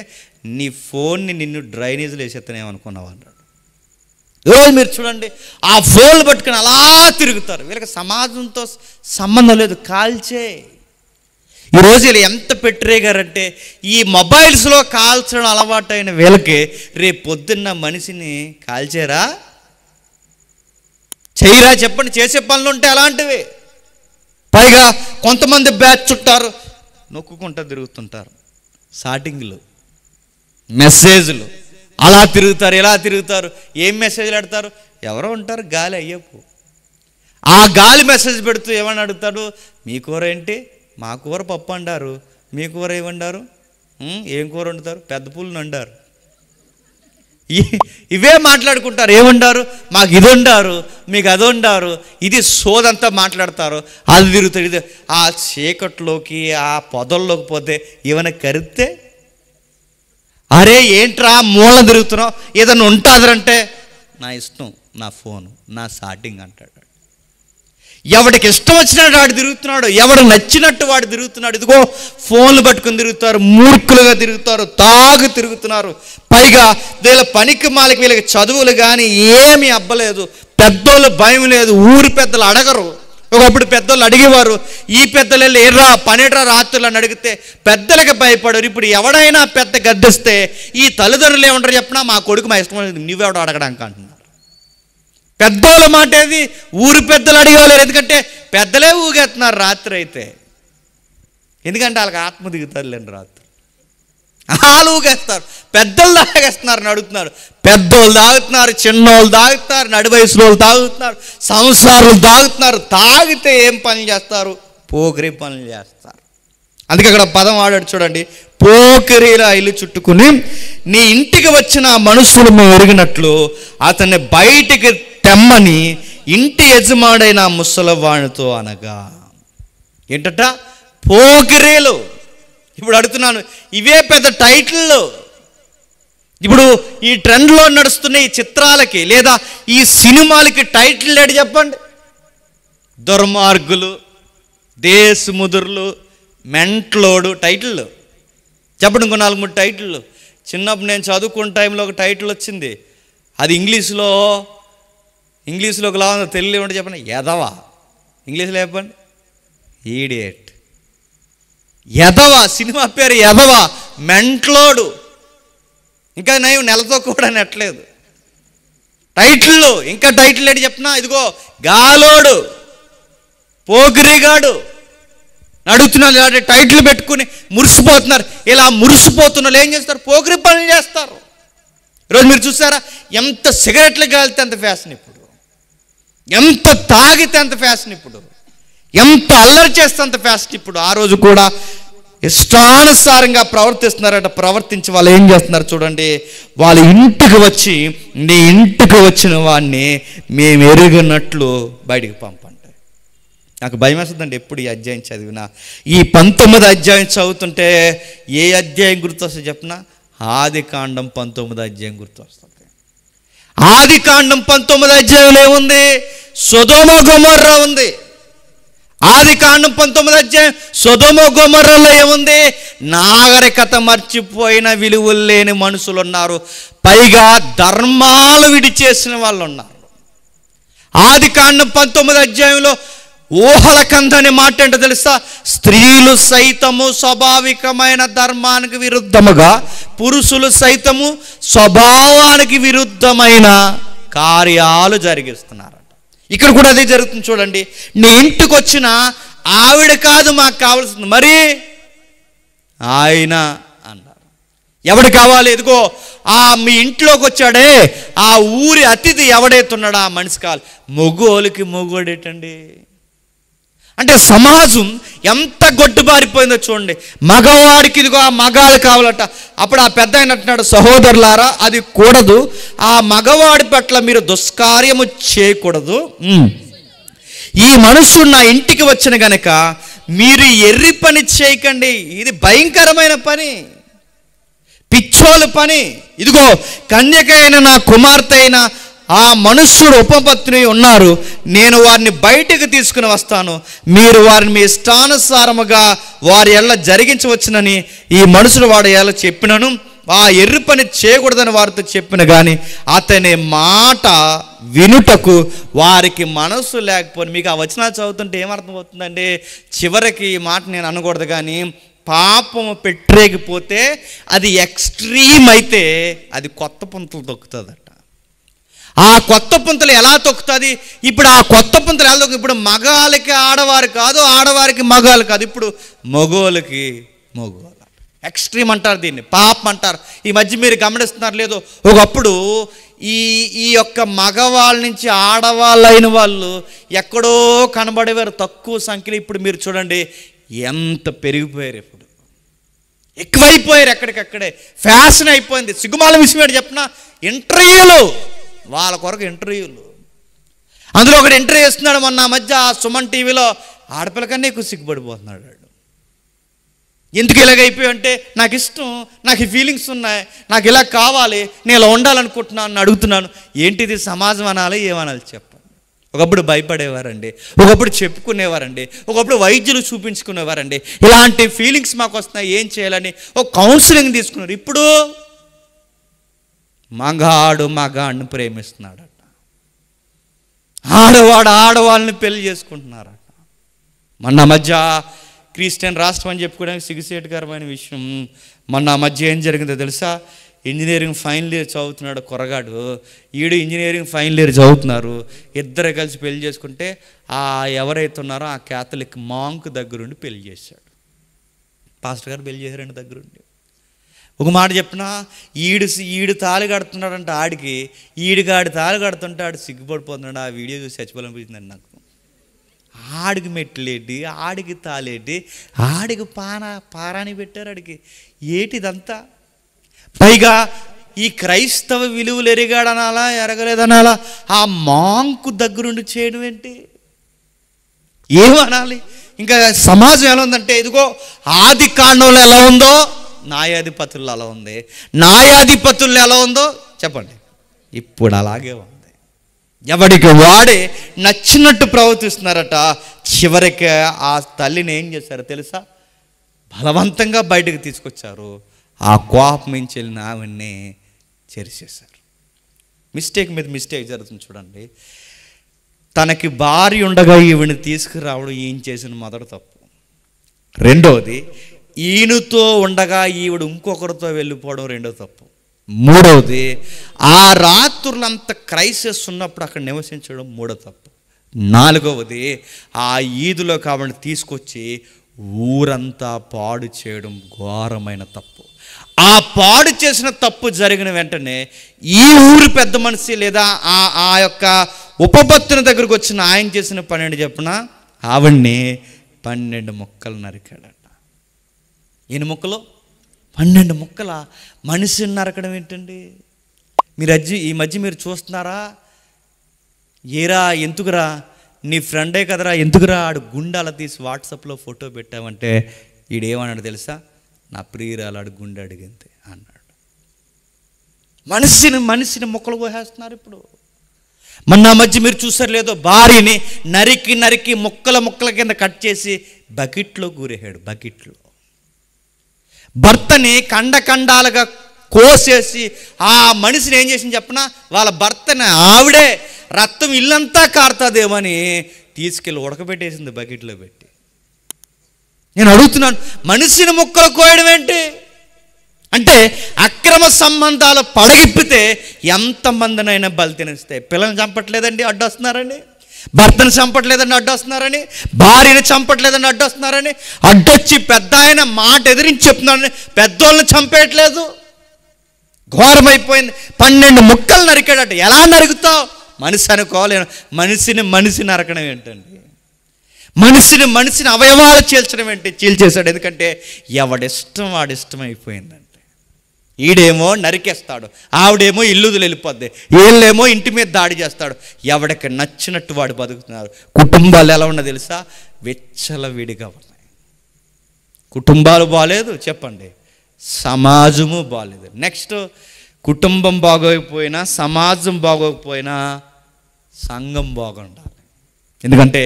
నీ ఫోన్ని నిన్ను డ్రైనేజ్లో వేసేస్తానేమనుకున్నావు అన్నాడు. ఈరోజు మీరు చూడండి, ఆ ఫోన్లు పట్టుకుని అలా తిరుగుతారు. వీళ్ళకి సమాజంతో సంబంధం లేదు. కాల్చే. ఈరోజు వీళ్ళు ఎంత పెట్టరేగారంటే, ఈ మొబైల్స్లో కాల్చడం అలవాటైన వీళ్ళకి రేపు పొద్దున్న మనిషిని కాల్చేరా చేయరా చెప్పండి. చేసే పనులు ఉంటే అలాంటివి. పైగా కొంతమంది బ్యాచ్ చుట్టారు, నొక్కుంటూ తిరుగుతుంటారు. సాటింగ్లు, మెసేజ్లు, అలా తిరుగుతారు, ఇలా తిరుగుతారు. ఏం మెసేజ్లు పెడతారు? ఎవరో ఉంటారు గాలి అయ్యప్పు. ఆ గాలి మెసేజ్ పెడుతూ ఏమని అడుగుతాడు? మీ కూర ఏంటి? మా కూర పప్పు అంటారు. మీ కూర ఏమంటారు? ఏం కూర వండుతారు? పెద్ద పుల్లని వండారు. ఇవే మాట్లాడుకుంటారు. ఏమంటారు? మాకు ఇది వండారు, మీకు అది వండారు. ఇది సోదంతా మాట్లాడతారు. అది తిరుగుతారు. ఇది ఆ చీకట్లోకి, ఆ పొదల్లోకి పోతే ఏమైనా కరిస్తే, అరే ఏంట్రా మూల తిరుగుతున్నావు, ఏదన్నా ఉంటుందంటే నా ఇష్టం, నా ఫోను, నా సాటింగ్ అంటాడు. ఎవడికి ఇష్టం వచ్చినట్టు వాడు తిరుగుతున్నాడు, ఎవడు నచ్చినట్టు వాడు తిరుగుతున్నాడు. ఇదిగో ఫోన్లు పట్టుకుని తిరుగుతారు, మూర్ఖులుగా తిరుగుతారు, తాగు తిరుగుతున్నారు. పైగా వీళ్ళ పనికి మాలకి వీళ్ళకి చదువులు కానీ ఏమీ అబ్బలేదు. పెద్దోళ్ళు భయం లేదు. ఊరి పెద్దలు అడగరు. ఒకప్పుడు పెద్దోళ్ళు అడిగేవారు. ఈ పెద్దలు వెళ్ళి ఎర్రా పనేట్రా రాత్రులు అని అడిగితే పెద్దలకి భయపడరు. ఇప్పుడు ఎవడైనా పెద్ద గద్దిస్తే ఈ తల్లిదండ్రులు ఏమంటారు చెప్పినా, మా కొడుకు మా ఇష్టం లేదు, నువ్వెవడో అడగడానికి అంటున్నారు. పెద్దోళ్ళ మాట ఏది? ఊరి పెద్దలు అడిగేవాళ్ళు. ఎందుకంటే పెద్దలే ఊగేస్తున్నారు రాత్రి అయితే. ఎందుకంటే వాళ్ళకి ఆత్మ దిగుతారు లేండి. రాత్రి వాళ్ళు ఊగేస్తారు. పెద్దలు తాగేస్తున్నారు, అడుగుతున్నారు. పెద్దోళ్ళు తాగుతున్నారు, చిన్నోళ్ళు తాగుతున్నారు, నడి వయసులో తాగుతున్నారు, సంసారాలు తాగుతున్నారు. తాగితే ఏం పనులు చేస్తారు? పోకిరి పనులు చేస్తారు. అందుకే అక్కడ పదం వాడాడు చూడండి, పోకిరీలా ఇల్లు చుట్టుకుని నీ ఇంటికి వచ్చిన మనుషులు మేము ఎరిగినట్లు అతన్ని బయటికి తెమ్మని ఇంటి యజమాడైన ముసలవాణితో అనగా. ఏంటట? పోకిరీలు. ఇప్పుడు అడుగుతున్నాను, ఇవే పెద్ద టైటిల్లో. ఇప్పుడు ఈ ట్రెండ్లో నడుస్తున్న ఈ చిత్రాలకి లేదా ఈ సినిమాలకి టైటిల్ ఏంటి చెప్పండి? దుర్మార్గులు, దేశముదురులు, మెంట్లోడు టైటిళ్ళు. చెప్పండి ఇంకో 4-3 టైటిళ్ళు. చిన్నప్పుడు నేను చదువుకున్న టైంలో ఒక టైటిల్ వచ్చింది. అది ఇంగ్లీష్లో ఒకలా ఉంది, తెలుగులో ఏమంటే చెప్పండి? ఎదవా. ఇంగ్లీష్లో చెప్పండి? ఈడియట్. ఎదవా. సినిమా పేరు ఎదవా, మెంట్లోడు. ఇంకా నయం నెలతో కూడా నెట్టలేదు టైటిల్లో. ఇంకా టైటిల్ ఏంటి చెప్పినా? ఇదిగో గాలోడు, పోకిరిగాడు. అడుగుతున్నారు. ఇలాంటి టైటిల్ పెట్టుకుని మురిసిపోతున్నారు. ఇలా మురిసిపోతున్న వాళ్ళు ఏం చేస్తారు? పోకిరి పనులు చేస్తారు. ఈరోజు మీరు చూసారా, ఎంత సిగరెట్లు కాలితే అంత ఫ్యాషన్ ఇప్పుడు, ఎంత తాగితే అంత ఫ్యాషన్ ఇప్పుడు, ఎంత అల్లరి చేస్తే అంత ఫ్యాషన్ ఇప్పుడు. ఆ రోజు కూడా ఇష్టానుసారంగా ప్రవర్తిస్తున్నారట. ప్రవర్తించి వాళ్ళు ఏం చేస్తున్నారు చూడండి, వాళ్ళ ఇంటికి వచ్చి నీ ఇంటికి వచ్చిన వాడిని మేము ఎరిగినట్లు బయటికి పంపండి. నాకు భయం వేస్తుందండి ఎప్పుడు ఈ అధ్యాయం చదివినా. ఈ 19వ అధ్యాయం చదువుతుంటే ఏ అధ్యాయం గుర్తొస్తుంది చెప్పిన? ఆదికాండం 19వ అధ్యాయం గుర్తొస్తుంది. ఆదికాండం 19వ అధ్యాయంలో ఏముంది? సొదొమ గొమొర్రా ఉంది. ఆదికాండం 19వ అధ్యాయం సొదొమ గొమొర్రాలో ఏముంది? నాగరికత మర్చిపోయిన, విలువలు లేని మనుషులు ఉన్నారు. పైగా ధర్మాలు విడిచేసిన వాళ్ళు ఉన్నారు. ఆదికాండం 19వ అధ్యాయంలో ఊహల కందని మాట ఏంటో తెలుసా? స్త్రీలు సైతము స్వాభావికమైన ధర్మానికి విరుద్ధముగా, పురుషులు సైతము స్వభావానికి విరుద్ధమైన కార్యాలు జరిగిస్తున్నారట. ఇక్కడ కూడా అదే జరుగుతుంది చూడండి. నీ ఇంటికి వచ్చిన ఆవిడ కాదు మాకు కావాల్సింది, మరి ఆయన అన్నారు. ఎవడు కావాలి? ఎదుగో మీ ఇంట్లోకి వచ్చాడే ఆ ఊరి అతిథి ఎవడైతున్నాడో ఆ మనిషి కావాలి. మొగోలికి మొగోడేటండి. అంటే సమాజం ఎంత గొడ్డుబారిపోయిందో చూడండి. మగవాడికి ఇదిగో ఆ మగాళ్ళు కావాలట. అప్పుడు ఆ పెద్ద ఆయన అంటున్నాడు, సహోదరులారా అది కూడదు, ఆ మగవాడి పట్ల మీరు దుష్కార్యము చేయకూడదు. ఈ మనుషుడు నా ఇంటికి వచ్చిన గనక మీరు ఎర్రి పని చేయకండి. ఇది భయంకరమైన పని, పిచ్చోలు పని. ఇదిగో కన్యక అయిన నా కుమార్తె అయిన ఆ మనుష్యుడు ఉపపత్ని ఉన్నారు, నేను వారిని బయటకు తీసుకుని వస్తాను, మీరు వారిని మీ ఇష్టానుసారముగా వారి ఎల్ల జరిగించవచ్చునని ఈ మనుషుడు వాడు ఎలా చెప్పినను. ఆ ఎర్రి పని చేయకూడదని వారితో చెప్పిన కానీ అతని మాట వినుటకు వారికి మనసు లేకపోయి. మీకు ఆ వచనాలు చదువుతుంటే ఏమర్థమవుతుందండి? చివరికి ఈ మాట నేను అనకూడదు కానీ పాపము పెట్టరేగిపోతే అది ఎక్స్ట్రీమ్ అయితే అది కొత్త పుంతలు తొక్కుతుందట. ఆ కొత్త పుంతలు ఎలా తొక్కుతుంది? ఇప్పుడు ఆ కొత్త పుంతలు ఎలా తొక్కు? ఇప్పుడు మగాళ్ళకి ఆడవారు కాదు, ఆడవారికి మగాళ్ళు కాదు, ఇప్పుడు మగోళ్ళకి మగోళ్ళు. ఎక్స్ట్రీమ్ అంటారు దీన్ని, పాపం అంటారు. ఈ మధ్య మీరు గమనిస్తున్నారు లేదో, ఒకప్పుడు ఈ యొక్క మగవాళ్ళ నుంచి ఆడవాళ్ళైన వాళ్ళు ఎక్కడో కనబడేవారు తక్కువ సంఖ్యలో. ఇప్పుడు మీరు చూడండి ఎంత పెరిగిపోయారు, ఇప్పుడు ఎక్కువైపోయారు, ఎక్కడికక్కడే ఫ్యాషన్ అయిపోయింది. సిగ్గుమాల విషయం ఏంటి చెప్పిన? ఇంటర్వ్యూలు, వాళ్ళ కొరకు ఇంటర్వ్యూలు. అందులో ఒకటి ఇంటర్వ్యూ చేస్తున్నాడు మొన్న మధ్య సుమన్ టీవీలో. ఆడపిల్ల కన్నా ఎక్కువ సిగ్గుపడిపోతున్నాడు. ఎందుకు ఇలాగైపోయి అంటే నాకు ఇష్టం, నాకు ఈ ఫీలింగ్స్ ఉన్నాయి, నాకు ఇలా కావాలి, నేను ఇలా ఉండాలనుకుంటున్నాను అని అడుగుతున్నాను. ఏంటిది సమాజం అనాలి, ఏమనాలి చెప్పండి. ఒకప్పుడు భయపడేవారండి, ఒకప్పుడు చెప్పుకునేవారండి, ఒకప్పుడు వైద్యులు చూపించుకునేవారండి. ఇలాంటి ఫీలింగ్స్ మాకు వస్తున్నాయి, ఏం చేయాలని ఒక కౌన్సిలింగ్ తీసుకున్నారు. ఇప్పుడు మగాడు మగాడిని ప్రేమిస్తున్నాడట, ఆడవాడు ఆడవాళ్ళని పెళ్లి చేసుకుంటున్నారట. మొన్న మధ్య క్రిస్టియన్ రాష్ట్రం అని చెప్పుకోవడానికి సిగ్గుసేటుకరమైన విషయం. మొన్న మధ్య ఏం జరిగిందో తెలుసా? ఇంజనీరింగ్ ఫైనల్ ఇయర్ చదువుతున్నాడు కుర్రగాడు, ఈడు ఇంజనీరింగ్ ఫైనల్ ఇయర్ చదువుతున్నారు. ఇద్దరు కలిసి పెళ్లి చేసుకుంటే ఆ ఎవరైతే ఉన్నారో ఆ క్యాథలిక్ మాంక్ దగ్గరుండి పెళ్లి చేశాడు. పాస్టర్ గారు పెళ్లి చేశారండి దగ్గరుండి. ఒక మాట చెప్పినా, ఈడు తాళి కడుతున్నాడంట ఆడికి, ఈడిగాడి తాళి కడుతుంటే ఆడు సిగ్గుపడిపోతున్నాడు. ఆ వీడియో చూసి చచ్చిపోవాలనిపించిందండి నాకు. ఆడికి మెట్లేటి, ఆడికి తాళేటి, ఆడికి పారాని పెట్టారు ఆడికి. ఏటిదంతా? పైగా ఈ క్రైస్తవ విలువలు ఎరిగాడనాలా ఎరగలేదనాలా, ఆ మాంకు దగ్గరుండి చేయడం ఏంటి? ఏమనాలి? ఇంకా సమాజం ఎలా ఉందంటే, ఇదిగో ఆది కాండంలో ఎలా ఉందో న్యాయాధిపతుల్లో అలా ఉంది, న్యాయాధిపతుల్లో ఎలా ఉందో చెప్పండి ఇప్పుడు అలాగే ఉంది. ఎవడికి వాడే నచ్చినట్టు ప్రవర్తిస్తున్నారట. చివరికి ఆ తల్లిని ఏం చేశారో తెలుసా? బలవంతంగా బయటకు తీసుకొచ్చారు. ఆ కోపం నుంచి వెళ్ళిన ఆవిడ్ని చేర్చేశారు. మిస్టేక్ మీద మిస్టేక్ జరుగుతుంది చూడండి. తనకి భార్య ఉండగా ఈవిని తీసుకురావడం ఈయన చేసిన మొదటి తప్పు. రెండవది, ఈయనతో ఉండగా ఈవిడ ఇంకొకరితో వెళ్ళిపోవడం రెండో తప్పు. మూడవది, ఆ రాత్రులంత క్రైసిస్ ఉన్నప్పుడు అక్కడ నివసించడం మూడో తప్పు. నాలుగవది, ఆ ఈదులో కాబట్టి తీసుకొచ్చి ఊరంతా పాడు చేయడం ఘోరమైన తప్పు. ఆ పాడు చేసిన తప్పు జరిగిన వెంటనే ఈ ఊరు పెద్ద మనిషి లేదా ఆ యొక్క ఉపపత్తుని దగ్గరకు వచ్చిన ఆయన చేసిన పని ఏంటి చెప్పిన? ఆవిడ్ని 12 ముక్కలు నరికాడట. ఎన్ని ముక్కలు? 12 ముక్కల. మనిషిని నరకడం ఏంటండి? ఈ మధ్య మీరు చూస్తున్నారా? ఏరా ఎందుకురా, నీ ఫ్రెండే కదరా, ఎందుకురా ఆడు గుండాల తీసి వాట్సాప్లో ఫోటో పెట్టావంటే ఈడేమన్నాడు తెలుసా? నా ప్రియురాలు ఆడు గుండె అడిగింది అన్నాడు. మనిషిని ముక్కలు కోసేస్తున్నారు ఇప్పుడు. మొన్న మధ్య మీరు చూసారు లేదో, భార్యని నరికి ముక్కల కింద కట్ చేసి బకెట్లో కూరేశాడు. బకెట్లో భర్తని ఖండాలుగా కోసేసి ఆ మనిషిని ఏం చేసింది చెప్పనా? వాళ్ళ భర్తని ఆవిడే రక్తం ఇల్లంతా కారుతుందేమని తీసుకెళ్ళి ఉడకబెట్టేసింది బకెట్లో పెట్టి. నేను అడుగుతున్నాను, మనిషిని ముక్కలు కోయడం ఏంటి అంటే అక్రమ సంబంధాలు పడగిప్పితే ఎంతమందినైనా బలి తినేస్తాయి. పిల్లల్ని చంపట్లేదండి అడ్డొస్తున్నారని, భర్తను చంపట్లేదని అడ్డొస్తున్నారని, భార్యను చంపట్లేదని అడ్డొస్తున్నారని, అడ్డొచ్చి పెద్ద ఆయన మాట ఎదిరించి చెప్తున్నారని పెద్దోళ్ళని చంపేయట్లేదు. ఘోరమైపోయింది. 12 ముక్కలు నరికాడట. ఎలా నరుగుతావు? మనిషి అనుకోలేను. మనిషిని నరకడం ఏంటండి? మనిషిని అవయవాలు చీల్చడం ఏంటి? చీల్చేశాడు. ఎందుకంటే ఎవడిష్టం వాడిష్టం అయిపోయిందంటే. ఈడేమో నరికేస్తాడు, ఆవిడేమో ఇల్లుదులు వెళ్ళిపోద్ది, వీళ్ళేమో ఇంటి మీద దాడి చేస్తాడు. ఎవడికి నచ్చినట్టు వాడు బతుకుతున్నారు. కుటుంబాలు ఎలా ఉన్నా తెలుసా? విచ్చలవిడిగా ఉన్నాయి. కుటుంబాలు బాలేదు చెప్పండి, సమాజము బాలేదు. నెక్స్ట్, కుటుంబం బాగోకపోయినా, సమాజం బాగోకపోయినా సంఘం బాగుండాలి. ఎందుకంటే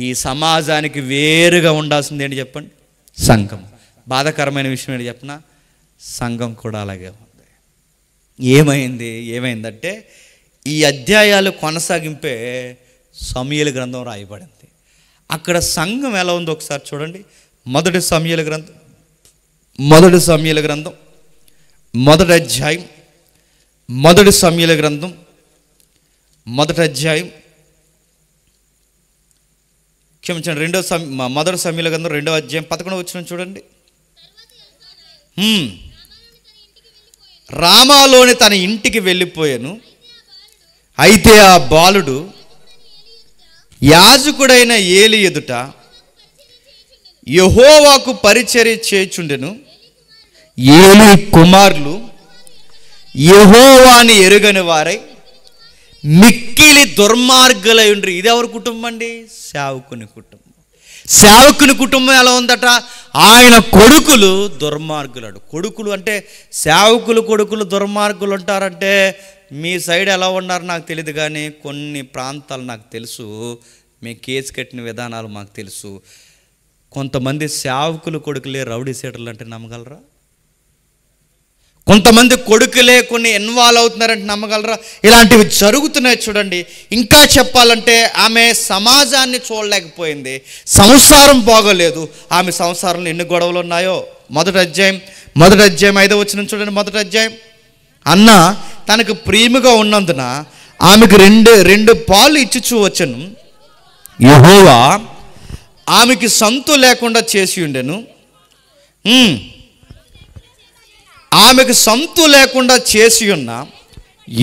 ఈ సమాజానికి వేరుగా ఉండాల్సింది ఏంటి చెప్పండి? సంఘం. బాధాకరమైన విషయం ఏంటి చెప్పనా? సంఘం కూడా అలాగే ఉంది. ఏమైందంటే ఈ అధ్యాయాలు కొనసాగింపే సమూయేలు గ్రంథం రాయబడింది. అక్కడ సంఘం ఎలా ఉందో ఒకసారి చూడండి. మొదటి సమూయేలు గ్రంథం మొదటి అధ్యాయం, మొదటి సమూయేలు గ్రంథం మొదటి అధ్యాయం, క్షమించండి, మొదటి సమూయేలు గ్రంథం 2వ అధ్యాయం 11వ వచనం చూడండి. రామాలోని తన ఇంటికి వెళ్ళిపోయాను. అయితే ఆ బాలుడు యాజకుడైన ఏలి ఎదుట యెహోవాకు పరిచర్య చేయుచుండెను. ఏలి కుమారులు యెహోవాని ఎరుగని వారై మిక్కిలి దుర్మార్గులై ఉండ్రి. ఇది ఎవరి కుటుంబం అండి? సేవకుని కుటుంబం. సేవకుని కుటుంబం ఎలా ఉందట? ఆయన కొడుకులు దుర్మార్గులాడు. కొడుకులు అంటే సేవకులు కొడుకులు దుర్మార్గులు ఉంటారంటే మీ సైడ్ ఎలా ఉన్నారు నాకు తెలియదు, కానీ కొన్ని ప్రాంతాలు నాకు తెలుసు. మేము కేసు కట్టిన విధానాలు మాకు తెలుసు. కొంతమంది సేవకులు కొడుకులే రౌడీ సీటర్లు అంటే నమ్మగలరా? కొంతమంది కొడుకులే కొన్ని ఇన్వాల్వ్ అవుతున్నారంటే నమ్మగలరా? ఇలాంటివి జరుగుతున్నాయి చూడండి. ఇంకా చెప్పాలంటే ఆమె సమాజాన్ని చూడలేకపోయింది, సంసారం బాగోలేదు. ఆమె సంసారంలో ఎన్ని గొడవలు ఉన్నాయో. మొదటి అధ్యాయం 5వ వచనం చూడండి. మొదటి అధ్యాయం, అన్న తనకు ప్రియముగా ఉన్నందున ఆమెకు రెండు పాలు ఇచ్చుచూ వచ్చెను. యెహోవా ఆమెకి సంతు లేకుండా చేసి ఉండెను. ఆమెకు సంతు లేకుండా చేసి ఉన్న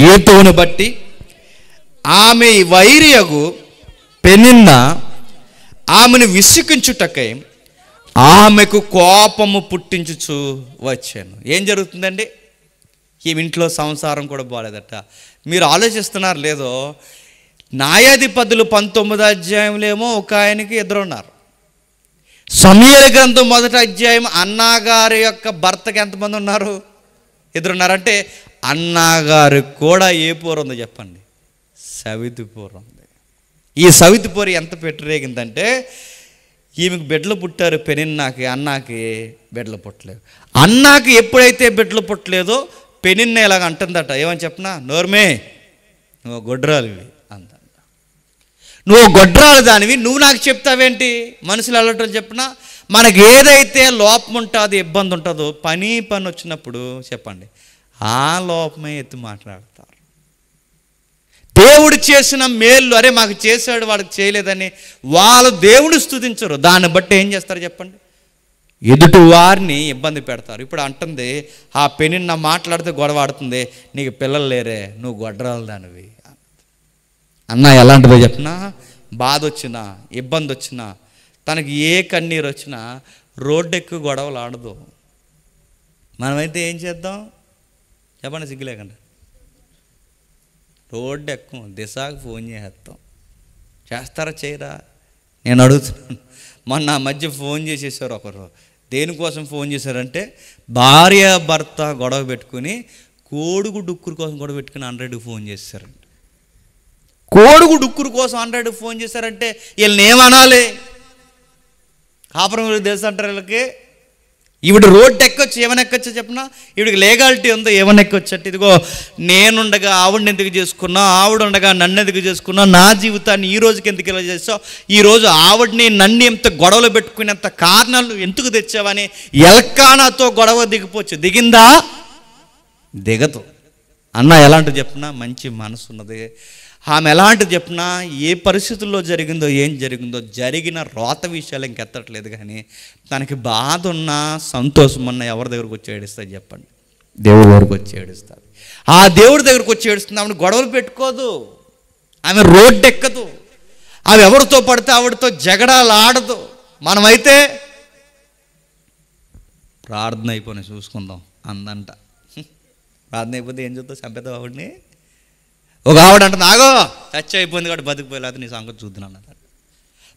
ఏతోను బట్టి ఆమె వైరియగు పెనిన్న ఆమెను విసికించుటకై ఆమెకు కోపము పుట్టించుచు వచ్చాను. ఏం జరుగుతుందండి? ఈ ఇంట్లో సంసారం కూడా బాగాలేదట. మీరు ఆలోచిస్తున్నారు లేదో, న్యాయాధిపతులు 19వ అధ్యాయంలో ఒక ఆయనకి 2 ఉన్నారు. సమూయేలు గ్రంథం మొదటి అధ్యాయం అన్నగారి యొక్క భర్తకి ఎంతమంది ఉన్నారు? 2 ఉన్నారంటే అన్నగారికి కూడా ఏ పోరు ఉందో చెప్పండి? సవితిపోరు ఉంది. ఈ సవితిపోరు ఎంత పెట్టరేగిందంటే ఈమెకు బిడ్డలు పుట్టారు పెనిన్నాకి, అన్నాకి బిడ్డలు పుట్టలేదు. అన్నాకి ఎప్పుడైతే బిడ్డలు పుట్టలేదో పెనిన్న ఇలాగ అంటుందట. ఏమని చెప్పనా? నోర్మే, నువ్వు గొడ్రాలివి అందంట. నువ్వు గొడ్రాలు దానివి, నువ్వు నాకు చెప్తావేంటి? మనుషులు వెళ్ళటం చెప్పినా మనకి ఏదైతే లోపం ఉంటుందో, ఇబ్బంది ఉంటుందో, పని వచ్చినప్పుడు చెప్పండి ఆ లోపమే ఎత్తి మాట్లాడతారు. దేవుడు చేసిన మేలు, అరే మాకు చేశాడు వాడికి చేయలేదని వాళ్ళు దేవుడు స్తుతించరు. దాన్ని బట్టి ఏం చేస్తారు చెప్పండి? ఎదుటి వారిని ఇబ్బంది పెడతారు. ఇప్పుడు అంటుంది ఆ పెనిన్న మాట్లాడితే గొడవ ఆడుతుంది, నీకు పిల్లలు లేరే, నువ్వు గొడ్రాలు దానివి. అన్న ఎలాంటిదో చెప్పినా, బాధ వచ్చినా ఇబ్బంది వచ్చినా తనకి ఏ కన్నీరు వచ్చినా రోడ్డు ఎక్కువ గొడవలు ఆడదు. మనమైతే ఏం చేద్దాం చెప్పండి? సిగ్గు లేకుండా రోడ్డు ఎక్కువ దిశకు ఫోన్ చేస్తాం. చేస్తారా చేయరా? నేను అడుగుతున్నాను. మొన్న ఆ మధ్య ఫోన్ చేసేసారు ఒకరు. దేనికోసం ఫోన్ చేశారంటే భార్య భర్త గొడవ పెట్టుకుని కోడుగు డుక్కురు కోసం గొడవ పెట్టుకుని 100కి ఫోన్ చేశారంట. కోడుగు డుక్కురు కోసం 100కి ఫోన్ చేశారంటే వీళ్ళని ఏమనాలి? కాపురం తెలుసు అంటారు వీళ్ళకి. ఈవిడ రోడ్డు ఎక్కొచ్చు, ఏమైనా ఎక్కొచ్చో చెప్పినా, ఈవిడికి లీగాలిటీ ఉందో ఏమైనా ఎక్కొచ్చట. ఇదిగో నేనుండగా ఆవిడని ఎందుకు చేసుకున్నా, ఆవిడ ఉండగా నన్ను ఎందుకు చేసుకున్నా, నా జీవితాన్ని ఈ రోజుకి ఎందుకు ఇలా చేసావు, ఈరోజు ఆవిడని నన్ను ఎంత గొడవలు పెట్టుకునేంత కారణాలు ఎందుకు తెచ్చావని ఎల్కానాతో గొడవ దిగిపోవచ్చు. దిగిందా? దిగదు. అన్న ఎలాంటిది చెప్పినా మంచి మనసు ఉన్నది. ఆమె ఎలాంటిది చెప్పినా ఏ పరిస్థితుల్లో జరిగిందో ఏం జరిగిందో జరిగిన రోత విషయాలు ఇంకెత్తట్లేదు. కానీ తనకి బాధ ఉన్నా సంతోషం ఉన్నా ఎవరి దగ్గరకు వచ్చి ఏడుస్తుంది చెప్పండి? దేవుడి దగ్గరకు వచ్చి ఏడుస్తుంది. ఆ దేవుడి దగ్గరకు వచ్చి ఏడుస్తుంది. ఆమెను గొడవలు పెట్టుకోదు, ఆమె రోడ్డు ఎక్కదు, ఆమె ఎవరితో పడితే ఆవిడతో జగడాలు ఆడదు. మనమైతే ప్రార్థన అయిపోయినా చూసుకుందాం అందంట. ప్రార్థన అయిపోతే ఏం చూద్దాం? చంపేద్దాం ఆవిడని. ఒక ఆవిడ అంటుంది, ఆగో టచ్ అయిపోయింది కాబట్టి బతికిపోయేది, నీ సంగతి చూద్దున్నాను అన్నాడు.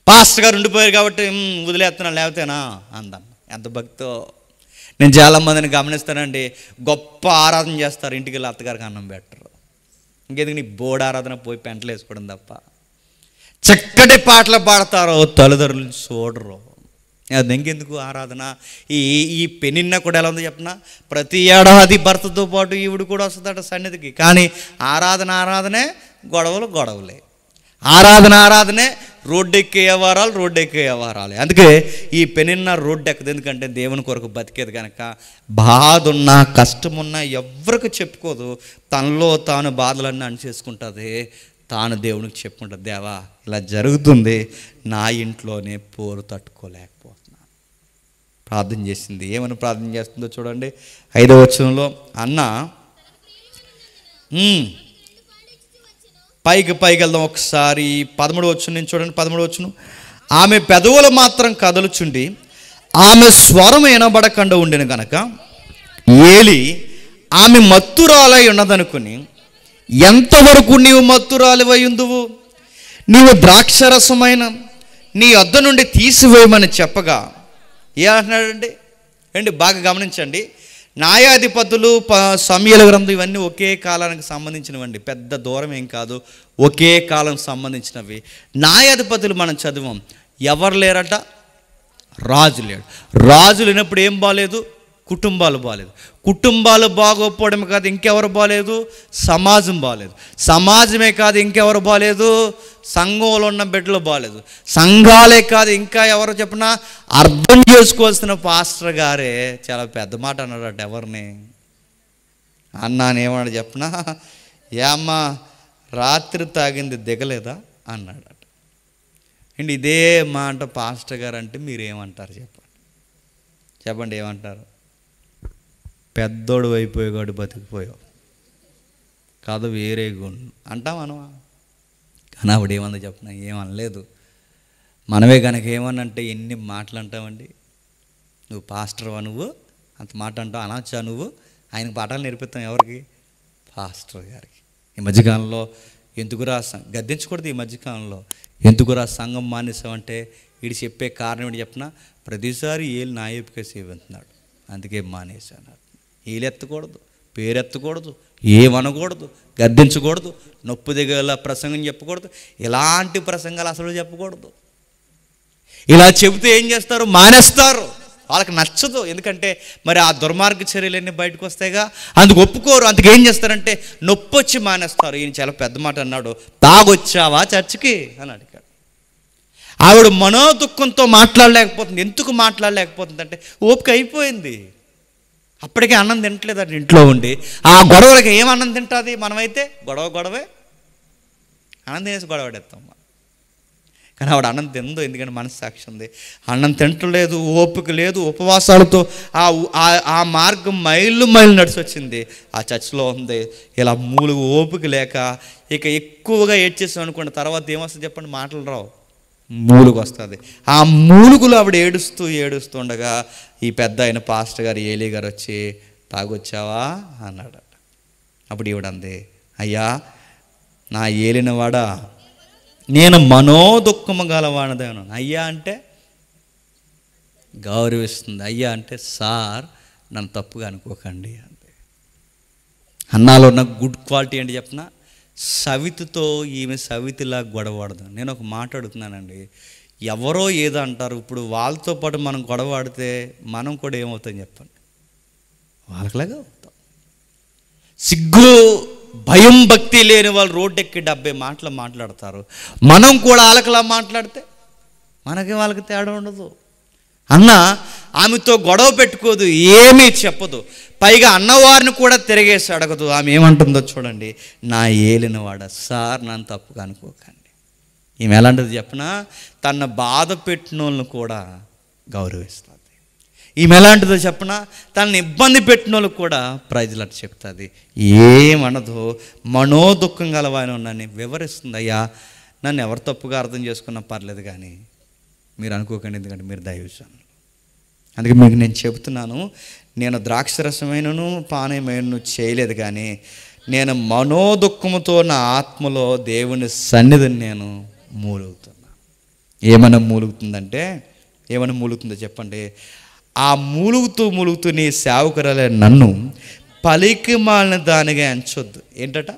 పాస్టర్ గారు ఉండిపోయారు కాబట్టి వదిలేస్తున్నాను లేకపోతేనా అందాను. ఎంత భక్తో! నేను చాలామందిని గమనిస్తానండి, గొప్ప ఆరాధన చేస్తారు, ఇంటికి వెళ్ళి అత్తగారికి అన్నం పెట్టరు. ఇంకెందుకు నీ బోర్డు ఆరాధన పోయి పెంటలు వేసుకోవడం తప్ప. చక్కటి పాటలు పాడతారు, తల్లిదండ్రులు చూడరు. అది ఇంకెందుకు ఆరాధన? ఈ పెనిన్న కూడా ఎలా ఉందో చెప్పనా, ప్రతి ఏడాది భర్తతో పాటు ఈవిడ కూడా వస్తుందట సన్నిధికి. కానీ ఆరాధనే గొడవలే. ఆరాధనే రోడ్డు ఎక్కే వ్యవహారాలు. అందుకే ఈ పెనిన్న రోడ్డు ఎక్కదు. ఎందుకంటే దేవుని కొరకు బతికేది కనుక. బాధ ఉన్నా కష్టమున్నా ఎవరికి చెప్పుకోదు, తనలో తాను బాధలన్నీ అణిచేసుకుంటుంది. తాను దేవునికి చెప్పుకుంటుంది, దేవా ఇలా జరుగుతుంది, నా ఇంట్లోనే పోరు తట్టుకోలేకపోతున్నాను. ప్రార్థన చేసింది. ఏమని ప్రార్థన చేస్తుందో చూడండి. 5వ వచనంలో అన్న పైకి వెళ్దాం ఒకసారి. 13వ వచనం నుంచి చూడండి. 13వ వచనం, ఆమె పెదవులు మాత్రం కదలుచుండి ఆమె స్వరం వినబడకుండా ఉండెను గనక ఏలి ఆమె మత్తురాలై ఉన్నదనుకుని, ఎంతవరకు నీవు మత్తురాలివై ఉందువు, నీవు ద్రాక్షరసమైన నీ వద్ద నుండి తీసివేయమని చెప్పగా ఏమంటున్నాడండి? అండి బాగా గమనించండి. న్యాయాధిపతులు, సమూయేలు గ్రంథం ఇవన్నీ ఒకే కాలానికి సంబంధించినవండి, పెద్ద దూరం ఏం కాదు, ఒకే కాలం సంబంధించినవి. న్యాయాధిపతులు మనం చదివాం, ఎవరు లేరట? రాజు లేడు. రాజు లేనప్పుడు ఏం బాలేదు? కుటుంబాలు బాలేదు. కుటుంబాలు బాగోకపోవడం కాదు, ఇంకెవరు బాలేదు? సమాజం బాలేదు. సమాజమే కాదు, ఇంకెవరు బాలేదు? సంఘంలో ఉన్న బిడ్డలు బాలేదు. సంఘాలే కాదు, ఇంకా ఎవరు చెప్పినా అర్థం చేసుకోవాల్సిన పాస్టర్ గారే చాలా పెద్ద మాట అన్నాడట. ఎవరిని అన్నానేమన్నాడు చెప్పినా, ఏమ్మా రాత్రి తాగింది దిగలేదా అన్నాడట. అండి ఇదే మాట పాస్టర్ గారు అంటే మీరేమంటారు చెప్పండి ఏమంటారు? పెద్దోడు అయిపోయేవాడు బతికిపోయావు కాదు, వేరే గుండు అంటాం అనవా? కానీ ఆవిడ ఏమందో చెప్పిన ఏమనలేదు. మనమే కనుక ఏమనంటే ఎన్ని మాటలు అంటామండి. నువ్వు పాస్టర్వా, నువ్వు అంత మాట అంటావు, అనొచ్చా నువ్వు? ఆయనకు పాఠాలు నేర్పిస్తాం ఎవరికి? పాస్టర్ గారికి. ఈ మధ్యకాలంలో ఎందుకురా గద్దించకూడదు. ఈ మధ్యకాలంలో ఎందుకురా సంఘం మానేసామంటే వీడు చెప్పే కారణం ఏంటి చెప్పిన, ప్రతిసారి ఏళ్ళు నా ఏపుకే సేవిస్తున్నాడు, అందుకే మానేశాను. వీళ్ళు ఎత్తకూడదు, పేరెత్తకూడదు, ఏమనకూడదు, గద్దించకూడదు, నొప్పి దిగల ప్రసంగం చెప్పకూడదు, ఇలాంటి ప్రసంగాలు అసలు చెప్పకూడదు. ఇలా చెబితే ఏం చేస్తారు? మానేస్తారు. వాళ్ళకి నచ్చదు. ఎందుకంటే మరి ఆ దుర్మార్గ చర్యలన్నీ బయటకు వస్తాయిగా, అందుకు ఒప్పుకోరు. అందుకు ఏం చేస్తారంటే నొప్పి వచ్చి మానేస్తారు. ఈయన చాలా పెద్ద మాట అన్నాడు, తాగొచ్చావా చర్చికి అని అడిగాడు. ఆవిడ మనోదుఖంతో మాట్లాడలేకపోతుంది. ఎందుకు మాట్లాడలేకపోతుంది అంటే ఓపిక అయిపోయింది. అప్పటికే అన్నం తినట్లేదు అది ఇంట్లో ఉండి. ఆ గొడవలకి ఏం అన్నం తింటుంది? మనమైతే గొడవే అన్నం తినేసి గొడవడేస్తాం. కానీ ఆవిడ అన్నం తిందో, ఎందుకంటే మనస్సాక్షి ఉంది. అన్నం తింటలేదు, ఓపిక లేదు, ఉపవాసాలతో ఆ మార్గం మైళ్ళు నడిచి వచ్చింది. ఆ చర్చిలో ఉంది. ఇలా మూలుగు ఓపిక లేక ఇక ఎక్కువగా ఏడ్చేసాం అనుకోండి, తర్వాత ఏమొస్తుంది చెప్పండి? మాటలు రావు, మూలుగు వస్తుంది. ఆ మూలుగులు ఆవిడ ఏడుస్తూ ఉండగా ఈ పెద్ద అయిన పాస్టర్ గారు ఏలీ గారు వచ్చి తాగొచ్చావా అన్నాడట. అప్పుడు ఈవిడంది, అయ్యా నా ఏలినవాడా, నేను మనోదుఖము గలవాడదాను. అయ్యా అంటే గౌరవిస్తుంది, అయ్యా అంటే సార్ నన్ను తప్పుగా అనుకోకండి అంతే. అన్నాలో ఉన్న గుడ్ క్వాలిటీ ఏంటి చెప్పిన, సవితితో ఈమె సవితిలా గొడవడదు. నేను ఒక మాట అడుగుతున్నానండి, ఎవరో ఏదో అంటారు. ఇప్పుడు వాళ్ళతో పాటు మనం గొడవ ఆడితే మనం కూడా ఏమవుతాం చెప్పండి? వాళ్ళకిలాగా అవుతాం. సిగ్గు భయం భక్తి లేని వాళ్ళు రోడ్డు ఎక్కి 70 మాటలు మాట్లాడతారు. మనం కూడా వాళ్ళకిలా మాట్లాడితే మనకి వాళ్ళకి తేడా ఉండదు. అన్న ఆమెతో గొడవ పెట్టుకోదు, ఏమీ చెప్పదు, పైగా అన్నవారిని కూడా తిరిగేసి అడగదు. ఆమె ఏమంటుందో చూడండి, నా ఏలినవాడ సార్ నన్ను తప్పుగా అనుకోకండి. ఈమె ఎలాంటిది చెప్పనా, తన బాధ పెట్టిన వాళ్ళని కూడా గౌరవిస్తుంది. ఈమె ఎలాంటిదో చెప్పనా, తనని ఇబ్బంది పెట్టిన వాళ్ళకి కూడా ప్రైజ్లట్ చెప్తుంది. ఏమనదు, మనోదుఖం గలవాని నన్ను వివరిస్తుంది. అయ్యా నన్ను ఎవరు తప్పుగా అర్థం చేసుకున్నా పర్లేదు కానీ మీరు అనుకోకండి, ఎందుకంటే మీరు దైవజనులు. అందుకే మీకు నేను చెబుతున్నాను, నేను ద్రాక్షరసమైనను పానీయమైనను చేయలేదు, కానీ నేను మనోదుఖముతో నా ఆత్మలో దేవుని సన్నిధిని నేను మూలుగుతున్నాను. ఏమైనా మూలుగుతుందంటే, ఏమైనా మూలుగుతుందో చెప్పండి. ఆ మూలుగుతూ నీ సేవకురాలే నన్ను పలికి మాలిన దానిగా ఎంచొద్దు. ఏంటట?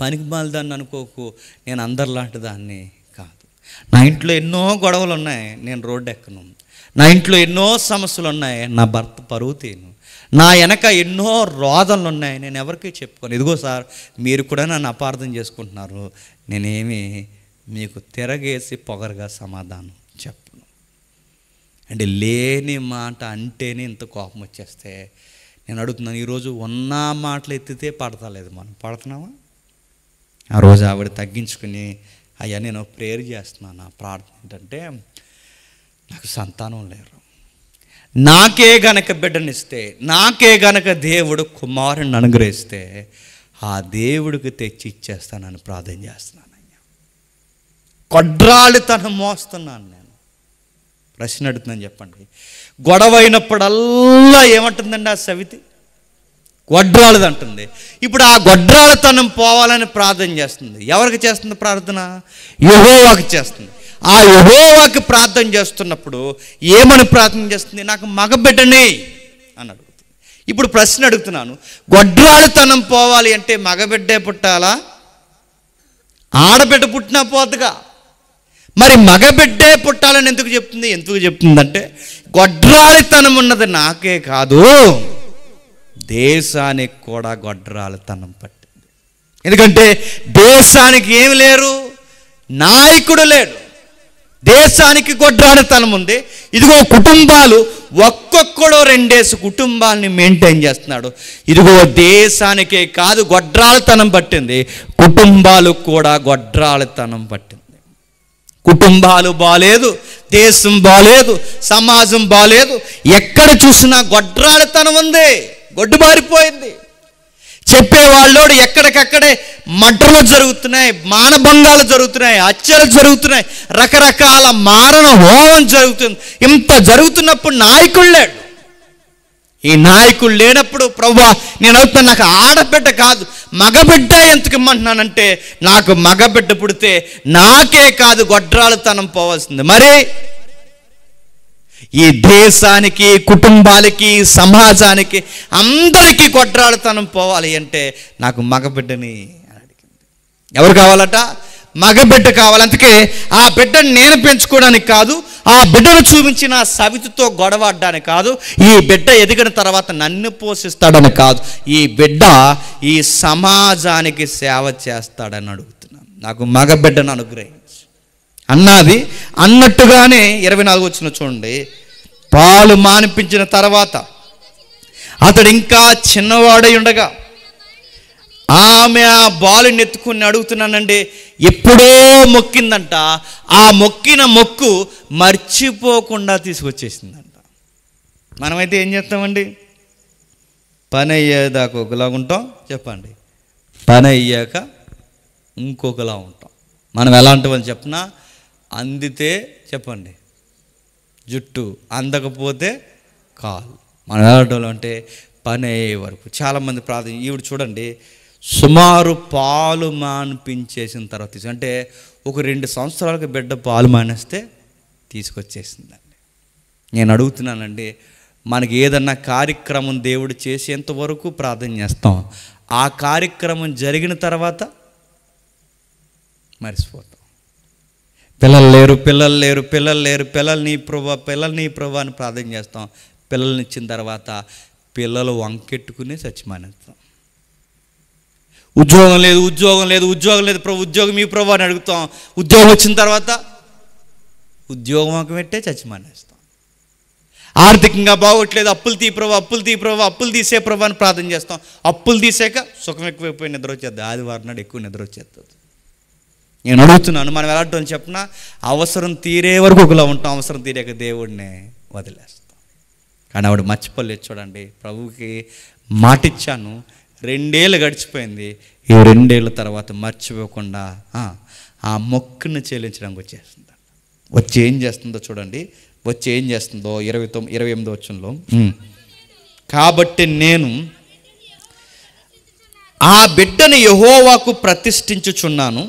పనికి మాలిన దాన్ని అనుకోకు, నేను అందరిలాంటి దాన్ని కాదు. నా ఇంట్లో ఎన్నో గొడవలు ఉన్నాయి, నేను రోడ్డు ఎక్కను. నా ఇంట్లో ఎన్నో సమస్యలు ఉన్నాయి, నా భర్త పరువు తీను. నా వెనక ఎన్నో రోదనలు ఉన్నాయి, నేను ఎవరికి చెప్పుకోను. ఇదిగో సార్, మీరు కూడా నన్ను అపార్థం చేసుకుంటున్నారు, నేనేమి మీకు తిరగేసి పొగరుగా సమాధానం చెప్పను. అంటే లేని మాట అంటేనే ఇంత కోపం వచ్చేస్తే నేను అడుగుతున్నాను, ఈరోజు ఉన్న మాటలు ఎత్తితే పడతలేదు, మనం పడుతున్నామా? ఆ రోజు ఆవిడ తగ్గించుకుని, అయ్యా నేను ప్రేయర్ చేస్తున్నాను, నా ప్రార్థన ఏంటంటే నాకు సంతానం లేరు, నాకే గనక బిడ్డనిస్తే, నాకే గనక దేవుడు కుమారుని అనుగ్రహిస్తే ఆ దేవుడికి తెచ్చి ఇచ్చేస్తానని ప్రార్థన చేస్తున్నాను. అయ్యా కొడ్రాళ్ళు తను మోస్తున్నాను. నేను ప్రశ్న అడుగుతున్నాను, చెప్పండి. గొడవ అయినప్పుడల్లా ఏమంటుందండి ఆ సవితి? గొడ్రాలది అంటుంది. ఇప్పుడు ఆ గొడ్రాలతనం పోవాలని ప్రార్థన చేస్తుంది. ఎవరికి చేస్తుంది ప్రార్థన? యెహోవాకి చేస్తుంది. ఆ యెహోవాకి ప్రార్థన చేస్తున్నప్పుడు ఏమని ప్రార్థన చేస్తుంది? నాకు మగబిడ్డని అని అడుగుతుంది. ఇప్పుడు ప్రశ్న అడుగుతున్నాను, గొడ్రాలతనం పోవాలి అంటే మగబిడ్డే పుట్టాలా? ఆడబిడ్డ పుట్టినా పోతుగా. మరి మగబిడ్డే పుట్టాలని ఎందుకు చెప్తుంది? ఎందుకు చెప్తుందంటే గొడ్రాలితనం ఉన్నది నాకే కాదు, దేశానికి కూడా గొడ్రాలితనం పట్టింది. ఎందుకంటే దేశానికి ఏమి లేరు, నాయకుడు లేడు. దేశానికి గొడ్రాలితనం ఉంది. ఇదిగో కుటుంబాలు ఒక్కొక్కడో 2 కుటుంబాలని మెయింటైన్ చేస్తున్నాడు. ఇదిగో దేశానికే కాదు గొడ్రాలితనం పట్టింది, కుటుంబాలు కూడా గొడ్రాలితనం పట్టింది. కుటుంబాలు బాలేదు, దేశం బాలేదు, సమాజం బాలేదు, ఎక్కడ చూసినా గొడ్రాలితనం ఉంది, గొడ్డుబారిపోయింది. చెప్పేవాళ్ళోడు ఎక్కడికక్కడే మడ్రలు జరుగుతున్నాయి, మానభంగాలు జరుగుతున్నాయి, హత్యలు జరుగుతున్నాయి, రకరకాల మారణ హోమం జరుగుతుంది. ఇంత జరుగుతున్నప్పుడు నాయకుడు లేడు. ఈ నాయకుడు లేనప్పుడు ప్రభువా నేను అవుతాను, నాకు ఆడబిడ్డ కాదు మగబిడ్డ ఎందుకు ఇమ్మంటున్నానంటే, నాకు మగబిడ్డ పుడితే నాకే కాదు గొడ్రాలితనం పోవాల్సింది. మరి ఈ దేశానికి, కుటుంబాలకి, సమాజానికి, అందరికీ గొడ్రాలితనం పోవాలి అంటే నాకు మగబిడ్డని అని అడిగింది. ఎవరు కావాలట? మగబిడ్డ కావాలి. అందుకే ఆ బిడ్డను నేను పెంచుకోవడానికి కాదు, ఆ బిడ్డను చూపించిన సవితితో గొడవడ్డానికి కాదు, ఈ బిడ్డ ఎదిగిన తర్వాత నన్ను పోషిస్తాడని కాదు, ఈ బిడ్డ ఈ సమాజానికి సేవ చేస్తాడని అడుగుతున్నాను. నాకు మగబిడ్డను అనుగ్రహించి అన్నది. అన్నట్టుగానే 24 వచ్చిన చూడండి, పాలు మానిపించిన తర్వాత అతడు ఇంకా చిన్నవాడై ఉండగా ఆమె ఆ బాలుని ఎత్తుకుని అడుగుతున్నానండి, ఎప్పుడో మొక్కిందంట. ఆ మొక్కిన మొక్కు మర్చిపోకుండా తీసుకొచ్చేసిందంట. మనమైతే ఏం చేస్తామండి? పని అయ్యేదాకా ఒకలా ఉంటాం, చెప్పండి, పని అయ్యాక ఇంకొకలా ఉంటాం. మనం ఎలాంటి వాళ్ళు చెప్పినా, అందితే చెప్పండి జుట్టు, అందకపోతే కాలు. మనం ఎలాంటి వాళ్ళు అంటే పని అయ్యే వరకు. చాలామంది ప్రార్థన, ఈవిడ చూడండి సుమారు పాలు మానిపించేసిన తర్వాత అంటే ఒక 2 సంవత్సరాలకు బిడ్డ పాలు మానేస్తే తీసుకొచ్చేసిందండి. నేను అడుగుతున్నానండి, మనకి ఏదన్నా కార్యక్రమం దేవుడు చేసేంత వరకు ప్రార్థన చేస్తాం, ఆ కార్యక్రమం జరిగిన తర్వాత మర్చిపోతాం. పిల్లలు లేరు, పిల్లలు లేరు, పిల్లలు లేరు, పిల్లలు నీ ప్రభా అని ప్రార్థన చేస్తాం. పిల్లల్ని ఇచ్చిన తర్వాత పిల్లలు వంకెట్టుకుని చచ్చిమానేస్తాం. ఉద్యోగం లేదు, ఉద్యోగం లేదు, ఉద్యోగం లేదు ప్రభు, ఉద్యోగం ఈ ప్రభు అని అడుగుతాం. ఉద్యోగం వచ్చిన తర్వాత ఉద్యోగం వంకబెట్టే చచ్చిమానేస్తాం. ఆర్థికంగా బాగోట్లేదు, అప్పులు తీ ప్రభు, అప్పులు తీ ప్రభు, అప్పులు తీసే ప్రభు అని ప్రార్థన చేస్తాం. అప్పులు తీసాక సుఖం ఎక్కువైపోయి నిద్ర వచ్చేది. ఆదివారం నాడు ఎక్కువ నిద్ర వచ్చేస్తుంది. నేను అడుగుతున్నాను, మనం ఎలాంటి అని చెప్పినా అవసరం తీరే వరకు ఒకలా ఉంటాం, అవసరం తీరాక దేవుడిని వదిలేస్తాం. కానీ ఆవిడ మర్చిపోలేదు. చూడండి, ప్రభువుకి మాటిచ్చాను, 2 ఏళ్ళు గడిచిపోయింది. ఈ 2 ఏళ్ళ తర్వాత మర్చిపోకుండా ఆ మొక్కుని చెల్లించడానికి వచ్చేస్తుంది. వచ్చి ఏం చేస్తుందో చూడండి, వచ్చి ఏం చేస్తుందో 28వ వచనంలో, కాబట్టి నేను ఆ బిడ్డను యెహోవాకు ప్రతిష్ఠించుచున్నాను,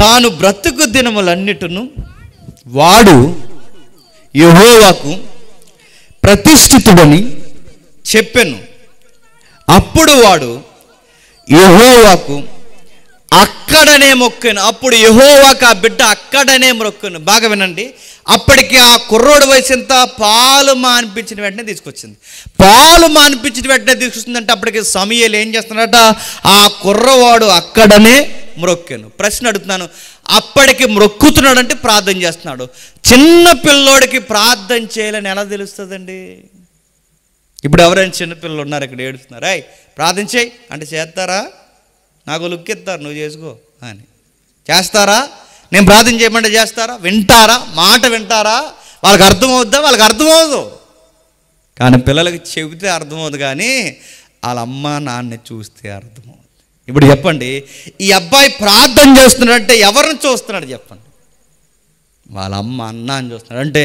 తాను బ్రతుకు దినములన్నిటిను వాడు యెహోవాకు ప్రతిష్ఠితుడని చెప్పెను. అప్పుడు వాడు యెహోవాకు అక్కడనే మొక్కెను. అప్పుడు యెహోవాకు ఆ బిడ్డ అక్కడనే మొక్కెను. బాగా వినండి, అప్పటికి ఆ కుర్రోడు వయసు ఎంత? పాలు మానిపించిన వెంటనే తీసుకొచ్చింది. పాలు మానిపించిన వెంటనే తీసుకొచ్చిందంటే అప్పటికి సమూయేలు ఏం చేస్తున్నాడట? ఆ కుర్రవాడు అక్కడనే మ్రొక్కెను. ప్రశ్న అడుగుతున్నాను, అప్పటికి మ్రొక్కుతున్నాడంటే ప్రార్థన చేస్తున్నాడు. చిన్న పిల్లోడికి ప్రార్థన చేయాలని ఎలా తెలుస్తుందండి? ఇప్పుడు ఎవరైనా చిన్నపిల్లలు ఉన్నారు ఇక్కడ ఏడుస్తున్నారు, అయ్ ప్రార్థన చేయి అంటే చేస్తారా? నాకు లుక్ ఇస్తారు, నువ్వు చేసుకో అని చేస్తారా? నేను ప్రార్థన చేయమంటే చేస్తారా? వింటారా? మాట వింటారా? వాళ్ళకి అర్థమవుద్దా? వాళ్ళకి అర్థమవుదు. కానీ పిల్లలకి చెబితే అర్థమవుదు, కానీ వాళ్ళ అమ్మ నాన్న చూస్తే అర్థమవుతుంది. ఇప్పుడు చెప్పండి, ఈ అబ్బాయి ప్రార్థన చేస్తున్నాడంటే ఎవరిని చూస్తున్నాడు చెప్పండి? వాళ్ళ అమ్మ అన్నాన్ని చూస్తున్నాడు. అంటే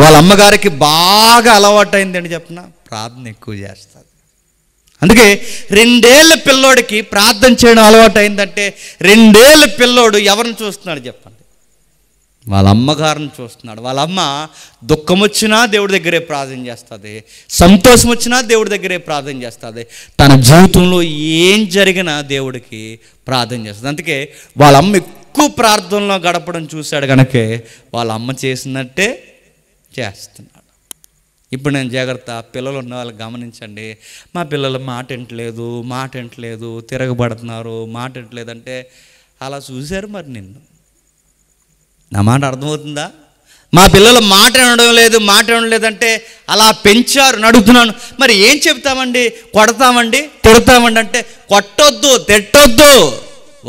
వాళ్ళ అమ్మగారికి బాగా అలవాటైందండి చెప్పిన ప్రార్థన ఎక్కువ చేస్తుంది. అందుకే 2 ఏళ్ళ పిల్లోడికి ప్రార్థన చేయడం అలవాటు అయిందంటే 2 ఏళ్ళ పిల్లోడు ఎవరిని చూస్తున్నాడు చెప్పండి? వాళ్ళ అమ్మగారిని చూస్తున్నాడు. వాళ్ళ అమ్మ దుఃఖం వచ్చినా దేవుడి దగ్గరే ప్రార్థన చేస్తుంది, సంతోషం వచ్చినా దేవుడి దగ్గరే ప్రార్థన చేస్తుంది, తన జీవితంలో ఏం జరిగినా దేవుడికి ప్రార్థన చేస్తుంది. అందుకే వాళ్ళ అమ్మ ఎక్కువ ప్రార్థనలో గడపడం చూశాడు కనుకే వాళ్ళ అమ్మ చేసినట్టే చేస్తున్నాడు. ఇప్పుడు నేను జాగ్రత్త, పిల్లలు ఉన్న వాళ్ళకి గమనించండి, మా పిల్లలు మాట వింటలేదు, తిరగబడుతున్నారు, మాట వింటలేదంటే అలా చూశారు. మరి నిన్ను నా మాట అర్థమవుతుందా? మా పిల్లలు మాట వినడం లేదంటే అలా పెంచారు. అడుగుతున్నాను, మరి ఏం చెప్తామండి? కొడతామండి, తిడతామండి అంటే కొట్టొద్దు, తిట్టొద్దు,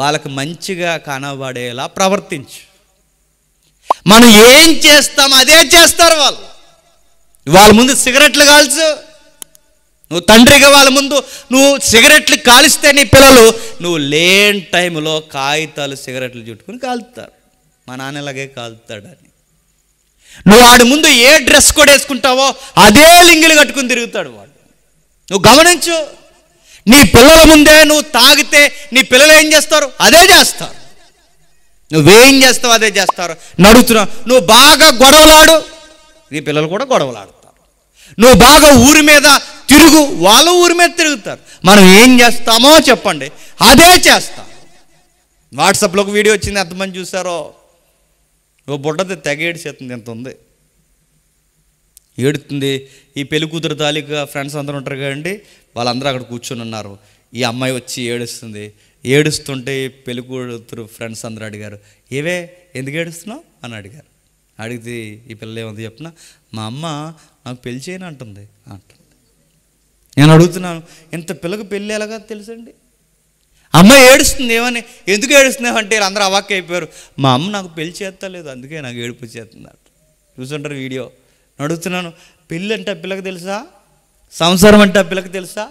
వాళ్ళకి మంచిగా కనబడేలా ప్రవర్తించు. మనం ఏం చేస్తామో అదే చేస్తారు వాళ్ళు. వాళ్ళ ముందు సిగరెట్లు కాల్చు, నువ్వు తండ్రిగా వాళ్ళ ముందు నువ్వు సిగరెట్లు కాలిస్తే నీ పిల్లలు నువ్వు లేని టైంలో కాగితాలు సిగరెట్లు చుట్టుకుని కాలుతారు. మా నాన్న ఇలాగే కాలుతాడని. నువ్వు వాడి ముందు ఏ డ్రెస్ కోడ్ వేసుకుంటావో అదే లింగిలు కట్టుకుని తిరుగుతాడు వాడు. నువ్వు గమనించు, నీ పిల్లల ముందే నువ్వు తాగితే నీ పిల్లలు ఏం చేస్తారు? అదే చేస్తారు. నువ్వేం చేస్తావు అదే చేస్తారు. నడుగుతున్నావు, నువ్వు బాగా గొడవలాడు, నీ పిల్లలు కూడా గొడవలాడతారు. నువ్వు బాగా ఊరి మీద తిరుగు, వాళ్ళు ఊరి మీద తిరుగుతారు. మనం ఏం చేస్తామో చెప్పండి, అదే చేస్తాం. వాట్సాప్లో ఒక వీడియో వచ్చింది, ఎంతమంది చూసారో? ఓ బుడ్డది తెగ ఏడిచేస్తుంది, ఎంత ఉంది ఏడుతుంది. ఈ పెళ్లి కూతురు తాలూకా ఫ్రెండ్స్ అందరూ ఉంటారు కదండి, వాళ్ళందరూ అక్కడ కూర్చొని ఉన్నారు. ఈ అమ్మాయి వచ్చి ఏడుస్తుంది. ఏడుస్తుంటే పెళ్లి కూతురు ఫ్రెండ్స్ అందరూ అడిగారు, ఏవే ఎందుకు ఏడుస్తున్నావు అని అడిగారు. అడిగితే ఈ పిల్ల ఏముంది చెప్పిన, మా అమ్మ నాకు పెళ్లి చేయను అంటుంది. నేను అడుగుతున్నాను, ఇంత పిల్లకి పెళ్ళి ఎలాగా తెలుసండి? అమ్మాయి ఏడుస్తుంది. ఏమని? ఎందుకు ఏడుస్తున్నావు అంటే అందరూ అవాక్ అయిపోయారు. మా అమ్మ నాకు పెళ్లి చేస్తలేదు, అందుకే నాకు ఏడుపు చేస్తుంది. చూసుంటారు వీడియో. అడుగుతున్నాను, పెళ్ళి అంటే ఆ పిల్లకి తెలుసా? సంసారం అంటే ఆ పిల్లకి తెలుసా?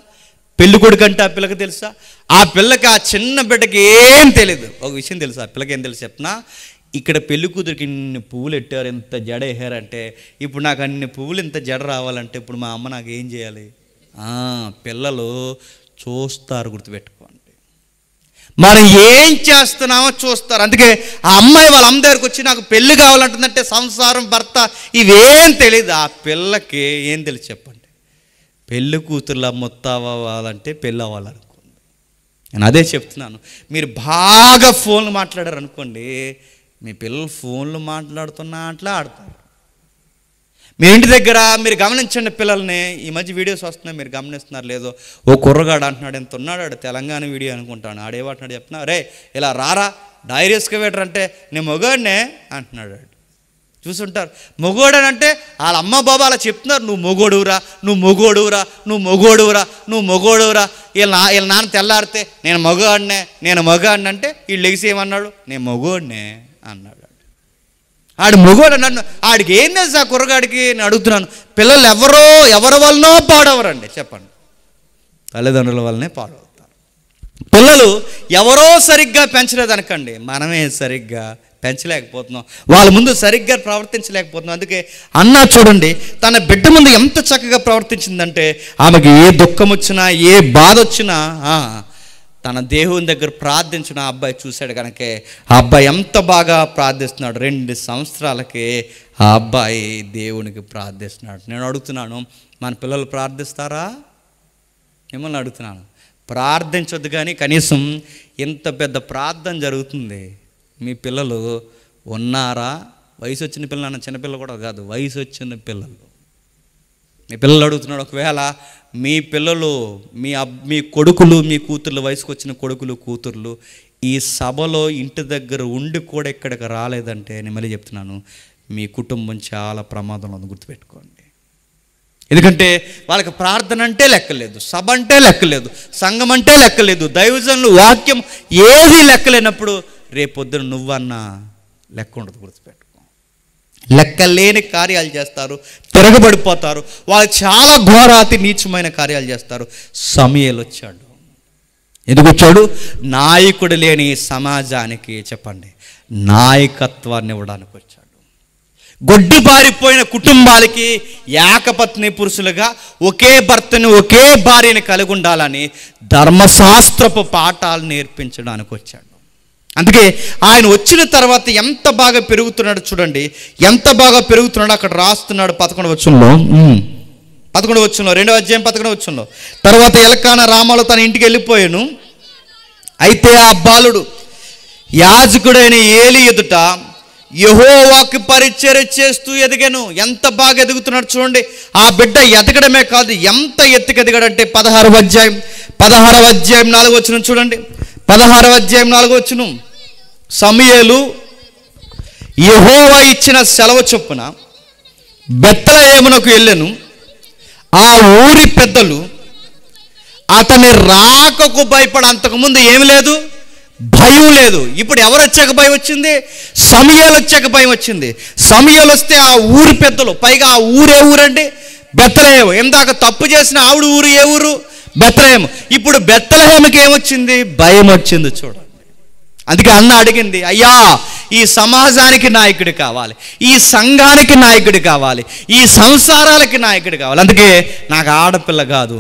పెళ్లి కొడుకు అంటే ఆ పిల్లకి తెలుసా? ఆ పిల్లకి, ఆ చిన్న బిడ్డకి ఏం తెలియదు. ఒక విషయం తెలుసా ఆ పిల్లకి? ఏం తెలుసు చెప్పనా? ఇక్కడ పెళ్లి కూతురికి ఇన్ని పువ్వులు పెట్టారు, ఎంత జడ వేసారంటే, ఇప్పుడు నాకు అన్ని పువ్వులు ఇంత జడ రావాలంటే ఇప్పుడు మా అమ్మ నాకు ఏం చేయాలి? పిల్లలు చూస్తారు, గుర్తుపెట్టుకోండి. మనం ఏం చేస్తున్నామో చూస్తారు. అందుకే ఆ అమ్మాయి వాళ్ళ అమ్మ దగ్గరికి వచ్చి నాకు పెళ్ళి కావాలంటుందంటే సంసారం, భర్త ఇవేం తెలియదు. ఆ పిల్లకి ఏం తెలియదు చెప్పండి? పెళ్ళి కూతుర్ల మొత్తం అవ్వాలంటే పెళ్ళి అవ్వాలనుకోండి. నేను అదే చెప్తున్నాను. మీరు బాగా ఫోన్లు మాట్లాడారు అనుకోండి, మీ పిల్లలు ఫోన్లు మాట్లాడుతున్నా అట్లా ఆడతారు. మీ ఇంటి దగ్గర మీరు గమనించండి పిల్లల్ని. ఈ మధ్య వీడియోస్ వస్తున్నాయి, మీరు గమనిస్తున్నారు లేదో. ఓ కుర్రగాడు అంటున్నాడు, ఎంత ఉన్నాడు ఆడు, తెలంగాణ వీడియో అనుకుంటాను. ఆడేమంటున్నాడు చెప్తున్నా, రే ఇలా రారా డైరీస్కి వెటర్ అంటే నేను మొగాడినే అంటున్నాడు. చూసుంటారు. మొగోడనంటే వాళ్ళ అమ్మ బాబా అలా చెప్తున్నారు, నువ్వు మొగోడురా, నువ్వు మొగోడురా, నువ్వు మొగోడురా, నువ్వు మొగోడురా. వీళ్ళ నాన్న తెల్లారితే నేను మగాడినే, నేను మగాడిని అంటే వీళ్ళు లెగిసి ఏమన్నాడు, నేను మొగోడినే అన్నాడు. ఆడు మొగోడు నన్ను, ఆడికి ఏం తెలుసు ఆ కుర్రగాడికి? నేను అడుగుతున్నాను. పిల్లలు ఎవరి వల్లనో పాడవరండి, చెప్పండి. తల్లిదండ్రుల వల్లనే పాడవుతారు. పిల్లలు ఎవరో సరిగ్గా పెంచలేదనకండి, మనమే సరిగ్గా పెంచలేకపోతున్నాం, వాళ్ళ ముందు సరిగ్గా ప్రవర్తించలేకపోతున్నాం. అందుకే అన్న చూడండి, తన బిడ్డ ముందు ఎంత చక్కగా ప్రవర్తించిందంటే, ఆమెకి ఏ దుఃఖం వచ్చినా ఏ బాధ వచ్చినా తన దేవుని దగ్గర ప్రార్థించిన ఆ అబ్బాయి చూశాడు కనుకే ఆ అబ్బాయి ఎంత బాగా ప్రార్థిస్తున్నాడు. 2 సంవత్సరాలకి ఆ అబ్బాయి దేవునికి ప్రార్థిస్తున్నాడు. నేను అడుగుతున్నాను, మన పిల్లలు ప్రార్థిస్తారా? మిమ్మల్ని అడుగుతున్నాను. ప్రార్థించొద్దు కానీ కనీసం ఇంత పెద్ద ప్రార్థన జరుగుతుంది, మీ పిల్లలు ఉన్నారా? వయసు వచ్చిన పిల్లలు అన్న, చిన్నపిల్లలు కూడా కాదు, వయసు వచ్చిన పిల్లలు. మీ పిల్లలు అడుగుతున్నాడు. ఒకవేళ మీ పిల్లలు, మీ కొడుకులు, మీ కూతుర్లు, వయసుకు వచ్చిన కొడుకులు కూతుర్లు ఈ సభలో ఇంటి దగ్గర ఉండి కూడా ఇక్కడికి రాలేదంటే, నేను మళ్ళీ చెప్తున్నాను, మీ కుటుంబం చాలా ప్రమాదంలో ఉంది, గుర్తుపెట్టుకోండి. ఎందుకంటే వాళ్ళకి ప్రార్థన అంటే లెక్కలేదు, సభ అంటే లెక్కలేదు, సంఘం అంటే లెక్కలేదు, దైవజనులు వాక్యం ఏది లెక్కలేనప్పుడు రేపొద్దున నువ్వన్నా లెక్క ఉండదు, గుర్తుపెట్టుకో. లెక్కలేని కార్యాలు చేస్తారు, తిరగబడిపోతారు, వాళ్ళు చాలా ఘోరాతి నీచమైన కార్యాలు చేస్తారు. సమూయేలు వచ్చాడు. ఎందుకు వచ్చాడు? నాయకుడు లేని సమాజానికి, చెప్పండి, నాయకత్వాన్ని ఇవ్వడానికి వచ్చాడు. గొడ్డు పారిపోయిన కుటుంబాలకి ఏకపత్ని పురుషులుగా ఒకే భర్తని ఒకే భార్యని కలిగి ఉండాలని ధర్మశాస్త్రపు పాఠాలు నేర్పించడానికి వచ్చాడు. అందుకే ఆయన వచ్చిన తర్వాత ఎంత బాగా పెరుగుతున్నాడు చూడండి, ఎంత బాగా పెరుగుతున్నాడు. అక్కడ రాస్తున్నాడు 11వ వచనంలో, 2వ అధ్యాయం 11వ వచనంలో, తర్వాత ఎల్కానా రామాలో తన ఇంటికి వెళ్ళిపోయాను. అయితే ఆ బాలుడు యాజకుడైన ఏలి ఎదుట యెహోవాకు పరిచర్య చేస్తూ ఎదిగాను. ఎంత బాగా ఎదుగుతున్నాడు చూడండి. ఆ బిడ్డ ఎదగడమే కాదు, ఎంత ఎత్తుకు ఎదిగాడంటే 16వ అధ్యాయం 4వ వచనం చూడండి. 16వ అధ్యాయం 4వ వచనం, సమూయేలు యెహోవా ఇచ్చిన సెలవు చొప్పున బెత్లెహేమునకు వెళ్ళెను. ఆ ఊరి పెద్దలు అతని రాకకు భయపడ, అంతకుముందు ఏమి లేదు, భయం లేదు. ఇప్పుడు ఎవరు వచ్చాక భయం వచ్చింది? సమూయేలు వచ్చాక భయం వచ్చింది. సమూయేలు వస్తే ఆ ఊరి పెద్దలు, పైగా ఆ ఊరు ఏ ఊరండి? బెత్లెహేము. ఇందాక తప్పు చేసిన ఆవిడ ఊరు ఏ ఊరు? బెత్లెహేము. ఇప్పుడు బెత్లెహేముకి ఏమొచ్చింది? భయం వచ్చింది చూడండి. అందుకే అన్న అడిగింది, అయ్యా ఈ సమాజానికి నాయకుడు కావాలి, ఈ సంఘానికి నాయకుడు కావాలి, ఈ సంసారాలకి నాయకుడు కావాలి. అందుకే నాకు ఆడపిల్ల కాదు,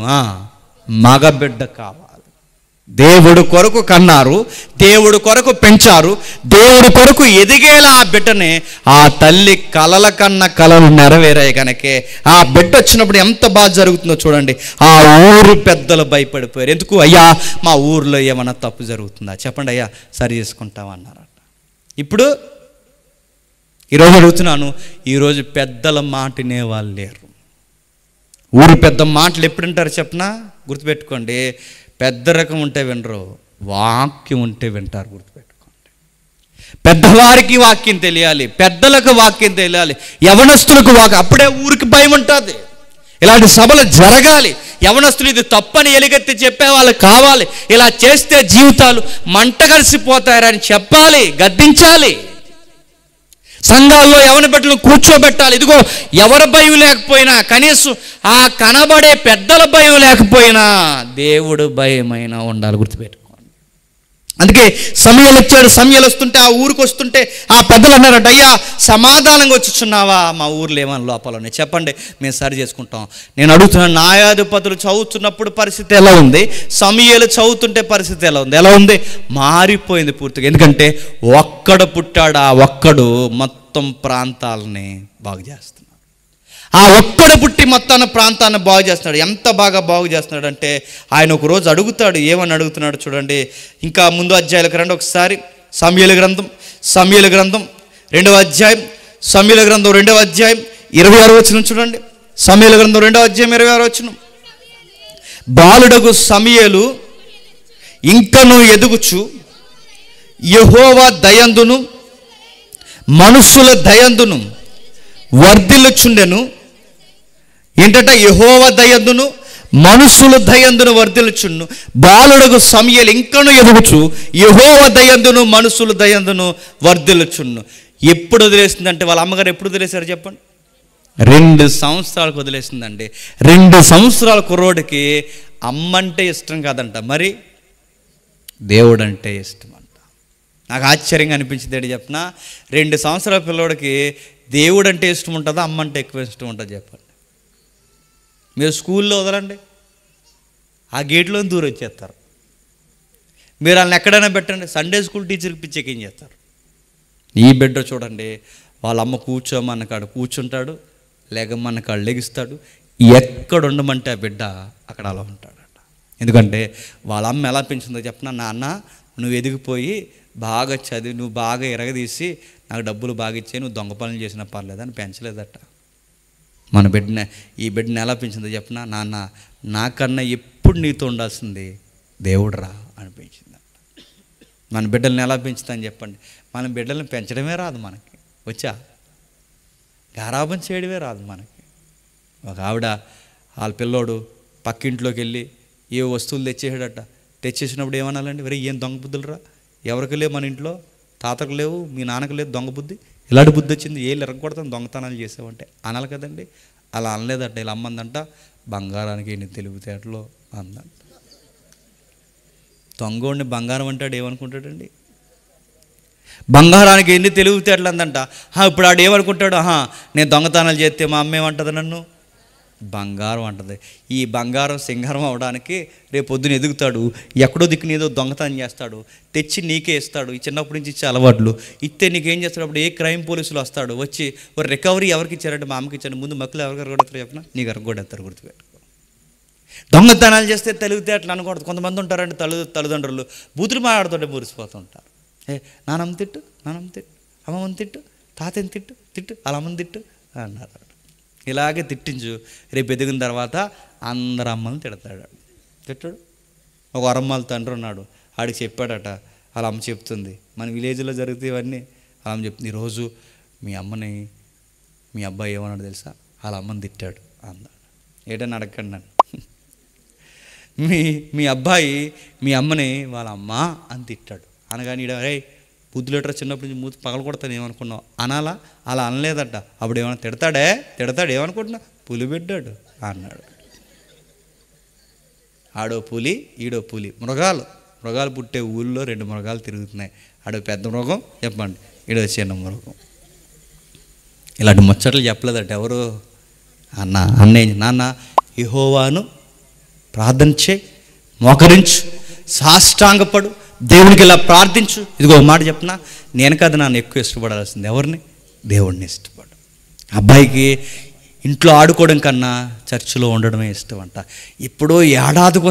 మగబిడ్డ కావాలి. దేవుడు కొరకు కన్నారు, దేవుడు కొరకు పెంచారు, దేవుడు కొరకు ఎదిగేలా ఆ బిడ్డని ఆ తల్లి కలల కన్న కలలు నెరవేరాయి కనుకే ఆ బిడ్డ వచ్చినప్పుడు ఎంత బాగా జరుగుతుందో చూడండి. ఆ ఊరు పెద్దలు భయపడిపోయారు. ఎందుకు? అయ్యా మా ఊర్లో ఏమన్నా తప్పు జరుగుతుందా, చెప్పండి అయ్యా సరి చేసుకుంటామన్నారట. ఇప్పుడు ఈరోజు అడుగుతున్నాను, ఈరోజు పెద్దల మాట వినేవాళ్ళు లేరు. ఊరు పెద్ద మాటలు ఎప్పుడు వింటారు చెప్పనా? గుర్తుపెట్టుకోండి, పెద్ద రకం ఉంటే వినరు, వాక్యం ఉంటే వింటారు. గుర్తుపెట్టుకోండి, పెద్దవారికి వాక్యం తెలియాలి, పెద్దలకు వాక్యం తెలియాలి, యవనస్తులకు వాక్యం, అప్పుడే ఊరికి భయం ఉంటుంది. ఇలాంటి సభలు జరగాలి. యవనస్తులు ఇది తప్పని ఎలుగెత్తి చెప్పే వాళ్ళు కావాలి. ఇలా చేస్తే జీవితాలు మంట కలిసిపోతారని చెప్పాలి, గద్దించాలి. సంఘాల్లో యవన బిడ్డలను కూర్చోబెట్టాలి. ఇదిగో ఎవరి భయం లేకపోయినా, కనీసం ఆ కనబడే పెద్దల భయం లేకపోయినా దేవుడు భయమైనా ఉండాలి. గుర్తుపెట్టుకోండి. అందుకే సమూయేలు వచ్చాడు. సమూయేలు వస్తుంటే, ఆ ఊరికి వస్తుంటే ఆ పెద్దలు అన్నారట, అయ్యా సమాధానంగా వచ్చుచున్నావా? మా ఊర్లో ఏమన్నా లోపాలు ఉన్నాయి చెప్పండి, మేము సరి చేసుకుంటాం. నేను అడుగుతున్నాను, న్యాయాధిపతులు చదువుతున్నప్పుడు పరిస్థితి ఎలా ఉంది? సమూయేలు చదువుతుంటే పరిస్థితి ఎలా ఉంది? ఎలా ఉంది? మారిపోయింది పూర్తిగా. ఎందుకంటే ఒక్కడు పుట్టాడు, ఆ ఒక్కడు మొత్తం ప్రాంతాలని బాగు చేస్తున్నాడు. ఆ ఒక్కడు పుట్టి మొత్తాన్ని ప్రాంతాన్ని బాగు చేస్తున్నాడు. ఎంత బాగా బాగు చేస్తున్నాడు అంటే, ఆయన ఒకరోజు అడుగుతాడు. ఏమని అడుగుతున్నాడు చూడండి. ఇంకా ముందు అధ్యాయులకు రండి ఒకసారి. సమూయేలు గ్రంథం 2వ అధ్యాయం సమూయేలు గ్రంథం 2వ అధ్యాయం 26వ వచనం చూడండి. సమూయేలు గ్రంథం 2వ అధ్యాయం 26వ వచనం. బాలుడగు సమూయేలు ఇంకను ఎదుగుచు యెహోవా దయందును మనుషుల దయందును వర్ధిల్లుచుండెను. ఏంటట? యెహోవా దయందును మనుషుల దయందును వర్ధిల్లుచుండు. బాలుడగు సమూయేలు ఇంకను ఎదుగుచు యెహోవా దయందును మనుషుల దయందును వర్ధిల్లుచుండు. ఎప్పుడు వదిలేసిందంటే వాళ్ళ అమ్మగారు ఎప్పుడు వదిలేశారు చెప్పండి? 2 సంవత్సరాలకు వదిలేసిందండి. 2 సంవత్సరాల కుర్రోడికి అమ్మంటే ఇష్టం కాదంట, మరి దేవుడు అంటే ఇష్టం అంట. నాకు ఆశ్చర్యంగా అనిపించింది ఏంటి చెప్పిన, 2 సంవత్సరాల పిల్లోడికి దేవుడు అంటే ఇష్టం ఉంటుందా, అమ్మంటే ఎక్కువ ఇష్టం ఉంటుంది చెప్పండి. మీరు స్కూల్లో వదలండి, ఆ గేట్లో దూరం వచ్చేస్తారు. మీరు వాళ్ళని ఎక్కడైనా పెట్టండి, సండే స్కూల్ టీచర్కి పిచ్చెకి ఏం చేస్తారు. ఈ బిడ్డ చూడండి, వాళ్ళ అమ్మ కూర్చోమన్న కాడు కూర్చుంటాడు, లేకమన్న కాడు లెగిస్తాడు. ఎక్కడ ఉండమంటే ఆ బిడ్డ అక్కడ అలా ఉంటాడట. ఎందుకంటే వాళ్ళ అమ్మ ఎలా పెంచిందో చెప్పిన, నాన్న నువ్వు ఎదిగిపోయి బాగా చదివి నువ్వు బాగా ఎరగదీసి నాకు డబ్బులు బాగా ఇచ్చే, నువ్వు దొంగ పనులు చేసినా పర్లేదని పెంచలేదట. మన బిడ్డనే ఈ బిడ్డను ఎలా పెంచిందో చెప్పిన, నాన్న నాకన్నా ఎప్పుడు నీతో ఉండాల్సింది దేవుడురా అనిపించిందట. మన బిడ్డల్ని ఎలా పెంచుతాని చెప్పండి? మన బిడ్డల్ని పెంచడమే రాదు మనకి, వచ్చా గారాబం చేయడమే రాదు మనకి. ఒక ఆవిడ వాళ్ళ పిల్లోడు పక్కింట్లోకి వెళ్ళి ఏ వస్తువులు తెచ్చేసాడట. తెచ్చేసినప్పుడు ఏమనాలండి? వరే ఏం దొంగ బుద్ధులురా, ఎవరికి లేవు మన ఇంట్లో, తాతకు లేవు, మీ నాన్నకు లేదు దొంగ బుద్ధి, ఇలాంటి బుద్ధి వచ్చింది, ఏళ్ళు ఎరగకూడతాను దొంగతనాలు చేసావంటే అనాలి కదండి. అలా అనలేదట. ఇలా అమ్మందంట, బంగారానికి ఎన్ని తెలివితేటలో అందంట. దొంగోడిని బంగారం అంటాడు ఏమనుకుంటాడండి? బంగారానికి ఎన్ని తెలివితేటలు అందంట. ఇప్పుడు ఆడు ఏమనుకుంటాడు? నేను దొంగతనాలు చేస్తే మా అమ్మ ఏమంటుంది? నన్ను బంగారం అంటుంది. ఈ బంగారం సింగారం అవడానికి రేపు పొద్దున ఎదుగుతాడు, ఎక్కడో దిక్కున ఏదో దొంగతనం చేస్తాడు, తెచ్చి నీకే ఇస్తాడు. ఈ చిన్నప్పటి నుంచి ఇచ్చే అలవాట్లు ఇస్తే నీకేం చేస్తాడు? అప్పుడు ఏ క్రైమ్ పోలీసులు వస్తాడు, వచ్చి రికవరీ ఎవరికి ఇచ్చారంటే మా అమ్మకి ఇచ్చాడు, ముందు మక్కులు ఎవరికి ఎరగొడతారు చెప్పిన, నీకు ఎరగొడతారు, గుర్తుపెట్టుకో. దొంగతనాలు చేస్తే తెలివితేటలు అనకూడదు. కొంతమంది ఉంటారండి తల్లిదండ్రులు బూతులు మాట్లాడుతుంటే మురిసిపోతుంటారు. నానమ్మ తిట్టు, నానమ్మ తిట్టు, అమ్మమ్మని తిట్టు, తాతని తిట్టు, తిట్టు వాళ్ళ అమ్మని తిట్టు అన్నారు. ఇలాగే తిట్టించు, రేపు ఎదిగిన తర్వాత అందరు అమ్మని తిడతాడు. తిట్టాడు. ఒక అరమ్మాల తండ్రి ఉన్నాడు, ఆడికి చెప్పాడట. వాళ్ళ అమ్మ చెప్తుంది, మన విలేజ్లో జరిగితే ఇవన్నీ వాళ్ళ అమ్మ చెప్తుంది, ఈరోజు మీ అమ్మని మీ అబ్బాయి ఏమన్నాడు తెలుసా, వాళ్ళ అమ్మని తిట్టాడు అన్నాడు. ఏంటని అడగండి నన్ను. మీ అబ్బాయి మీ అమ్మని వాళ్ళ అమ్మ అని తిట్టాడు అనగాని ఈడ రే బుద్ధులేటరా చిన్నప్పటి నుంచి మూతి పగల కొడతాను ఏమనుకున్నావు అనాలా? అలా అనలేదట. అప్పుడు ఏమైనా తిడతాడు ఏమనుకుంటున్నా, పులి పెట్టాడు అన్నాడు. ఆడో పులి ఈడో పులి, మృగాలు పుట్టే ఊళ్ళో 2 మృగాలు తిరుగుతున్నాయి. ఆడో పెద్ద మృగం చెప్పండి, ఈడో చిన్న మృగం. ఇలాంటి ముచ్చట్లు చెప్పలేదట ఎవరు? అన్నయ్య నాన్న యెహోవాను ప్రార్థన చేయి, మోకరించు, సాష్టాంగపడు, దేవునికి ఇలా ప్రార్థించు. ఇదిగో మాట చెప్పనా, నేను కదా నన్ను ఎక్కువ ఇష్టపడాల్సింది ఎవరిని? దేవుడిని ఇష్టపడు. అబ్బాయికి ఇంట్లో ఆడుకోవడం కన్నా చర్చిలో ఉండడమే ఇష్టం అంట. ఎప్పుడో ఏడాదికి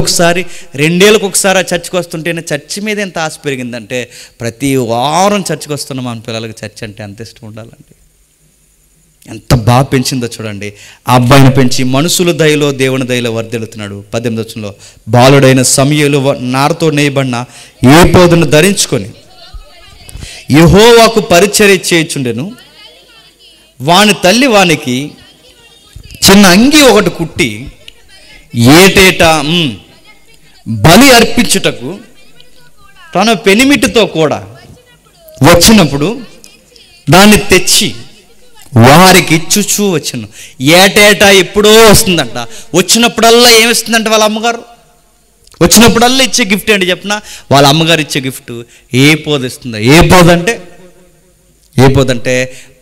ఒకసారి 2 ఏళ్ళకి ఒకసారి ఆ చర్చికి వస్తుంటేనే చర్చి మీద ఎంత ఆశ పెరిగిందంటే ప్రతి వారం చర్చికి వస్తున్న మన పిల్లలకి చర్చి అంటే ఎంత ఇష్టం ఉండాలండి. ఎంత బాగా పెంచిందో చూడండి. ఆ అబ్బాయిని పెంచి మనుషుల దయలో దేవుని దయలో వర్ధిల్లుతున్నాడు. 18వ వచనంలో బాలుడైన సమూయేలు నారతో నేయబడిన ఏఫోదును ధరించుకొని యెహోవాకు పరిచర్య చేయుచుండెను. వాని తల్లి వానికి చిన్న అంగి ఒకటి కుట్టి ఏటేటా బలి అర్పించుటకు తన పెనిమిటితో కూడా వచ్చినప్పుడు దాన్ని తెచ్చి వారికి ఇచ్చుచూ వచ్చాను. ఏటేటా ఎప్పుడో వస్తుందంట. వచ్చినప్పుడల్లా ఏమిస్తుందంట వాళ్ళ అమ్మగారు? వచ్చినప్పుడల్లా ఇచ్చే గిఫ్ట్ ఏంటి చెప్పిన? వాళ్ళ అమ్మగారు ఇచ్చే గిఫ్ట్ ఏపోదు ఇస్తుందా? ఏపోదంటే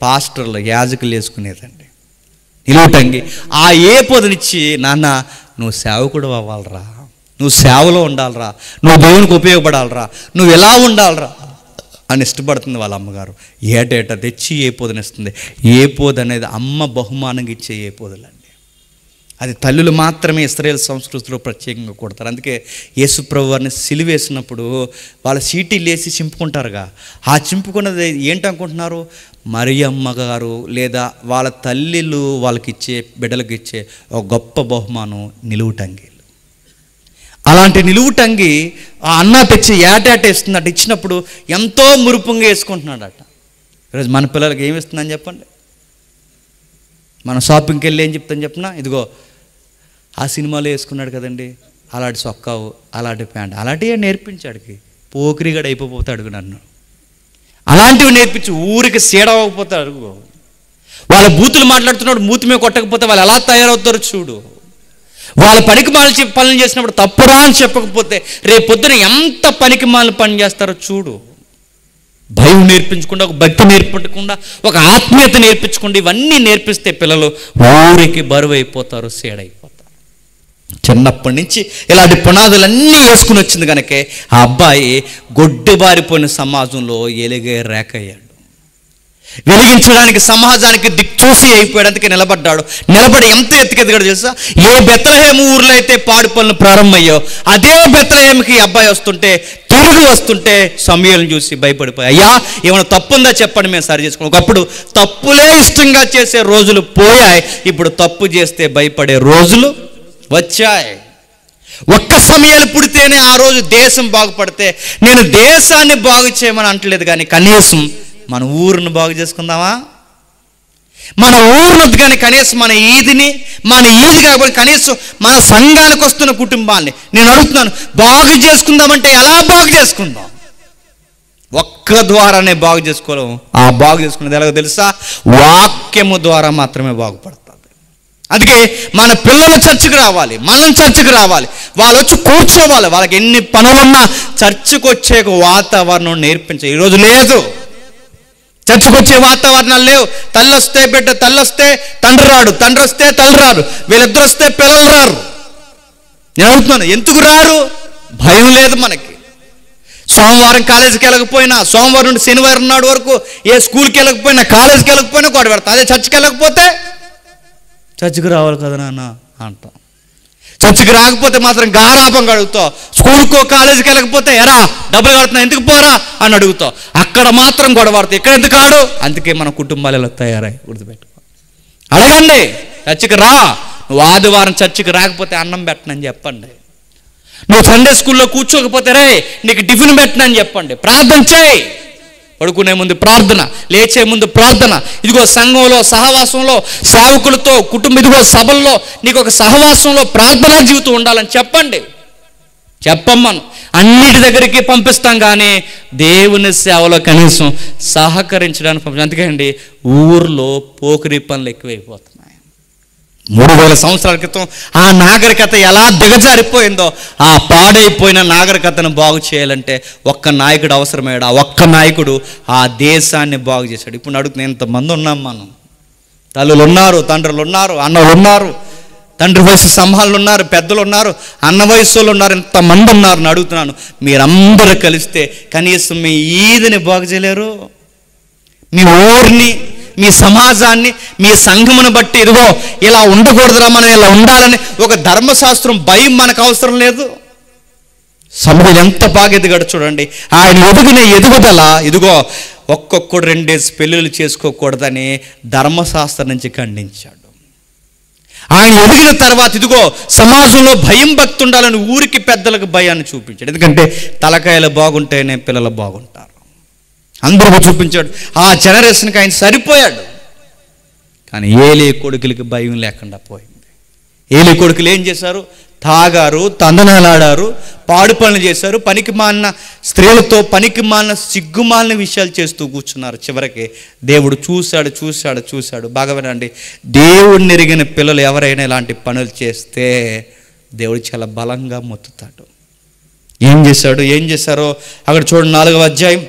పాస్టర్లు యాజకులు వేసుకునేదండి, నిలువుటంగి. ఆ ఏపోదనిచ్చి నాన్న నువ్వు సేవకుడు అవ్వాలరా, నువ్వు సేవలో ఉండాలరా, నువ్వు దేవునికి ఉపయోగపడాలరా, నువ్వు ఎలా ఉండాలరా అని ఇష్టపడుతుంది వాళ్ళ అమ్మగారు. ఏటేటా తెచ్చి ఏపోదనిస్తుంది. ఏపోదు అనేది అమ్మ బహుమానంగా ఇచ్చే ఏపోదులండి. అది తల్లులు మాత్రమే ఇశ్రాయేలు సంస్కృతిలో ప్రత్యేకంగా కొడతారు. అందుకే యేసుప్రభు వారిని సిలువేసినప్పుడు వాళ్ళ సీటీలు వేసి చింపుకుంటారుగా. ఆ చింపుకున్నది ఏంటనుకుంటున్నారు? మరియమ్మ గారు లేదా వాళ్ళ తల్లిలు వాళ్ళకి ఇచ్చే బిడ్డలకు ఇచ్చే ఒక గొప్ప బహుమానం నిలువుటంగీలు. అలాంటి నిలువుటంగి ఆ అన్న తెచ్చి ఏటేస్తుందట. ఇచ్చినప్పుడు ఎంతో మురుపుంగా వేసుకుంటున్నాడట. ఈరోజు మన పిల్లలకి ఏమి ఇస్తుందని చెప్పండి? మన షాపింగ్కి వెళ్ళి ఏం చెప్తాను చెప్పినా, ఇదిగో ఆ సినిమాలో వేసుకున్నాడు కదండి, అలాంటి సొక్కావు, అలాంటి ప్యాంట్, అలాంటివే నేర్పించాడికి. పోకిరిగాడు అయిపోతాడు నన్ను. అలాంటివి నేర్పించి ఊరికి సీడవకపోతాడు. వాళ్ళ బూతులు మాట్లాడుతున్నాడు, మూతి మీద కొట్టకపోతే వాళ్ళు ఎలా తయారవుతారో చూడు. వాళ్ళ పనికి మాలిన పనులు చేసినప్పుడు తప్పురా అని చెప్పకపోతే రేపు పొద్దున ఎంత పనికి మాలిన పని చేస్తారో చూడు. భయం నేర్పించకుండా, ఒక భక్తి నేర్పించకుండా, ఒక ఆత్మీయత నేర్పించకుండా ఇవన్నీ నేర్పిస్తే పిల్లలు ఊరికి బరువు అయిపోతారు, సీడైపోతారు. చిన్నప్పటి నుంచి ఇలాంటి పునాదులన్నీ వేసుకుని వచ్చింది కనుకే ఆ అబ్బాయి గొడ్డుబారిపోయిన సమాజంలో ఎలిగే రేఖ అయ్యాడు. వెలిగించడానికి సమాజానికి దిక్చూసి అయిపోయాడు. అందుకే నిలబడ్డాడు. నిలబడి ఎంత ఎత్తుకెదిగాడు తెలుసా? ఏ బెత్లెహేము ఊర్లో అయితే పాడు పనులు ప్రారంభమయ్యో అదే బెత్లెహేముకి అబ్బాయి వస్తుంటే, తిరిగి వస్తుంటే సమూయేలును చూసి భయపడిపోయి, అయ్యా ఏమైనా తప్పుందా చెప్పండి, మేము సరి చేసుకున్నాం. ఒకప్పుడు తప్పులే ఇష్టంగా చేసే రోజులు పోయాయి, ఇప్పుడు తప్పు చేస్తే భయపడే రోజులు వచ్చాయి. ఒక్క సమయాలు పుడితేనే ఆ రోజు దేశం బాగుపడితే, నేను దేశాన్ని బాగు చేయమని అంటలేదు, కానీ కనీసం మన ఊరును బాగు చేసుకుందామా? మన ఊరును కానీ కనీసం మన ఈదిని, మన ఈది కాకపోతే కనీసం మన సంఘానికి వస్తున్న కుటుంబాన్ని నేను అడుగుతున్నాను, బాగు చేసుకుందామంటే ఎలా బాగు చేసుకుందాం? ఒక్క ద్వారానే బాగు చేసుకోలేం. ఆ బాగు చేసుకునేది ఎలాగో తెలుసా? వాక్యము ద్వారా మాత్రమే బాగుపడతాం. అందుకే మన పిల్లలు చర్చికి రావాలి, మనం చర్చికి రావాలి, వాళ్ళు వచ్చి కూర్చోవాలి. వాళ్ళకి ఎన్ని పనులున్నా చర్చికి వచ్చే వాతావరణం నేర్పించాలి. ఈరోజు లేదు, చర్చికి వచ్చే వాతావరణాలు లేవు. తల్లి వస్తే బిడ్డ, తల్లి వస్తే తండ్రి రాడు, తండ్రి వస్తే తల్లి రారు, వీళ్ళిద్దరు వస్తే పిల్లలు రారు. నేను అడుగుతున్నాను, ఎందుకు రారు? భయం లేదు మనకి. సోమవారం కాలేజీకి వెళ్ళకపోయినా, సోమవారం నుండి శనివారం నాడు వరకు ఏ స్కూల్కి వెళ్ళకపోయినా, కాలేజీకి వెళ్ళకపోయినా గొడవ పెడతాం. అదే చర్చికి వెళ్ళకపోతే చర్చికి రావాలి కదా నాన్న అంటాం. చర్చికి రాకపోతే మాత్రం గారాపంగా అడుగుతావు. స్కూల్కో కాలేజీకి వెళ్ళకపోతే ఎరా డబ్బులు కడుతున్నా ఎందుకు పోరా అని అడుగుతావు. అక్కడ మాత్రం గొడవడతావు, ఇక్కడ ఎందుకు ఆడు? అందుకే మన కుటుంబాలు ఇలా తయారై గుర్తుపెట్టుకో. అడగండి, చర్చికి రా. నువ్వు ఆదివారం చర్చికి రాకపోతే అన్నం పెట్టనని చెప్పండి. నువ్వు సండే స్కూల్లో కూర్చోకపోతే రే నీకు టిఫిన్ పెట్టనని చెప్పండి. ప్రార్థన చేయి. పడుకునే ముందు ప్రార్థన, లేచే ముందు ప్రార్థన. ఇదిగో సంఘంలో సహవాసంలో సేవకులతో కుటుంబం, ఇదిగో సభల్లో నీకు ఒక సహవాసంలో ప్రార్థనా జీవితం ఉండాలని చెప్పండి. చెప్పమ్మను అన్నిటి దగ్గరికి పంపిస్తాం, కానీ దేవుని సేవలో కనీసం సహకరించడానికి పంపిస్తాం. అందుకే అండి ఊర్లో పోకిరి పనులు ఎక్కువైపోతున్నాయి. 3000 సంవత్సరాల క్రితం ఆ నాగరికత ఎలా దిగజారిపోయిందో, ఆ పాడైపోయిన నాగరికతను బాగు చేయాలంటే ఒక్క నాయకుడు అవసరమయ్యాడు. ఆ ఒక్క నాయకుడు ఆ దేశాన్ని బాగు చేశాడు. ఇప్పుడు అడుగుతున్నా, ఎంతమంది ఉన్నాం మనం? తల్లులు ఉన్నారు, తండ్రులు ఉన్నారు, అన్నలు ఉన్నారు, తండ్రి వయసు సంహాలు ఉన్నారు, పెద్దలు ఉన్నారు, అన్న వయసులో ఉన్నారు, ఎంతమంది ఉన్నారు. అడుగుతున్నాను, మీరందరూ కలిస్తే కనీసం మీ ఈదిని బాగు చేయలేరు? మీ ఊరిని, మీ సమాజాన్ని, మీ సంఘమును బట్టి ఇదిగో ఇలా ఉండకూడదురా, మనం ఇలా ఉండాలని ఒక ధర్మశాస్త్రం భయం మనకు అవసరం లేదు. సమూయేలు ఎంత బాగా ఎదిగాడు చూడండి. ఆయన ఎదిగిన ఎదుగుదల ఇదిగో ఒక్కొక్కడు 2 పెళ్ళిళ్ళు చేసుకోకూడదని ధర్మశాస్త్రం నుంచి ఖండించాడు. ఆయన ఎదిగిన తర్వాత ఇదిగో సమాజంలో భయం భక్తి ఉండాలని ఊరికి పెద్దలకు భయాన్ని చూపించాడు. ఎందుకంటే తలకాయలు బాగుంటేనే పిల్లలు బాగుంటారు. అందరికీ చూపించాడు. ఆ జనరేషన్కి ఆయన సరిపోయాడు. కానీ ఏలీ కొడుకులకి భయం లేకుండా పోయింది. ఏలీ కొడుకులు ఏం చేశారు? తాగారు, తందనాలాడారు, పాడు పనులు చేశారు, పనికి మాలిన స్త్రీలతో పనికి మాలిన సిగ్గుమాలిన విషయాలు చేస్తూ కూర్చున్నారు. చివరికి దేవుడు చూశాడు. బాగా వినండి, దేవుడిని ఎరిగిన పిల్లలు ఎవరైనా ఇలాంటి పనులు చేస్తే దేవుడు చాలా బలంగా మొత్తుతాడు. ఏం చేశారో అక్కడ చూడండి. 4వ అధ్యాయం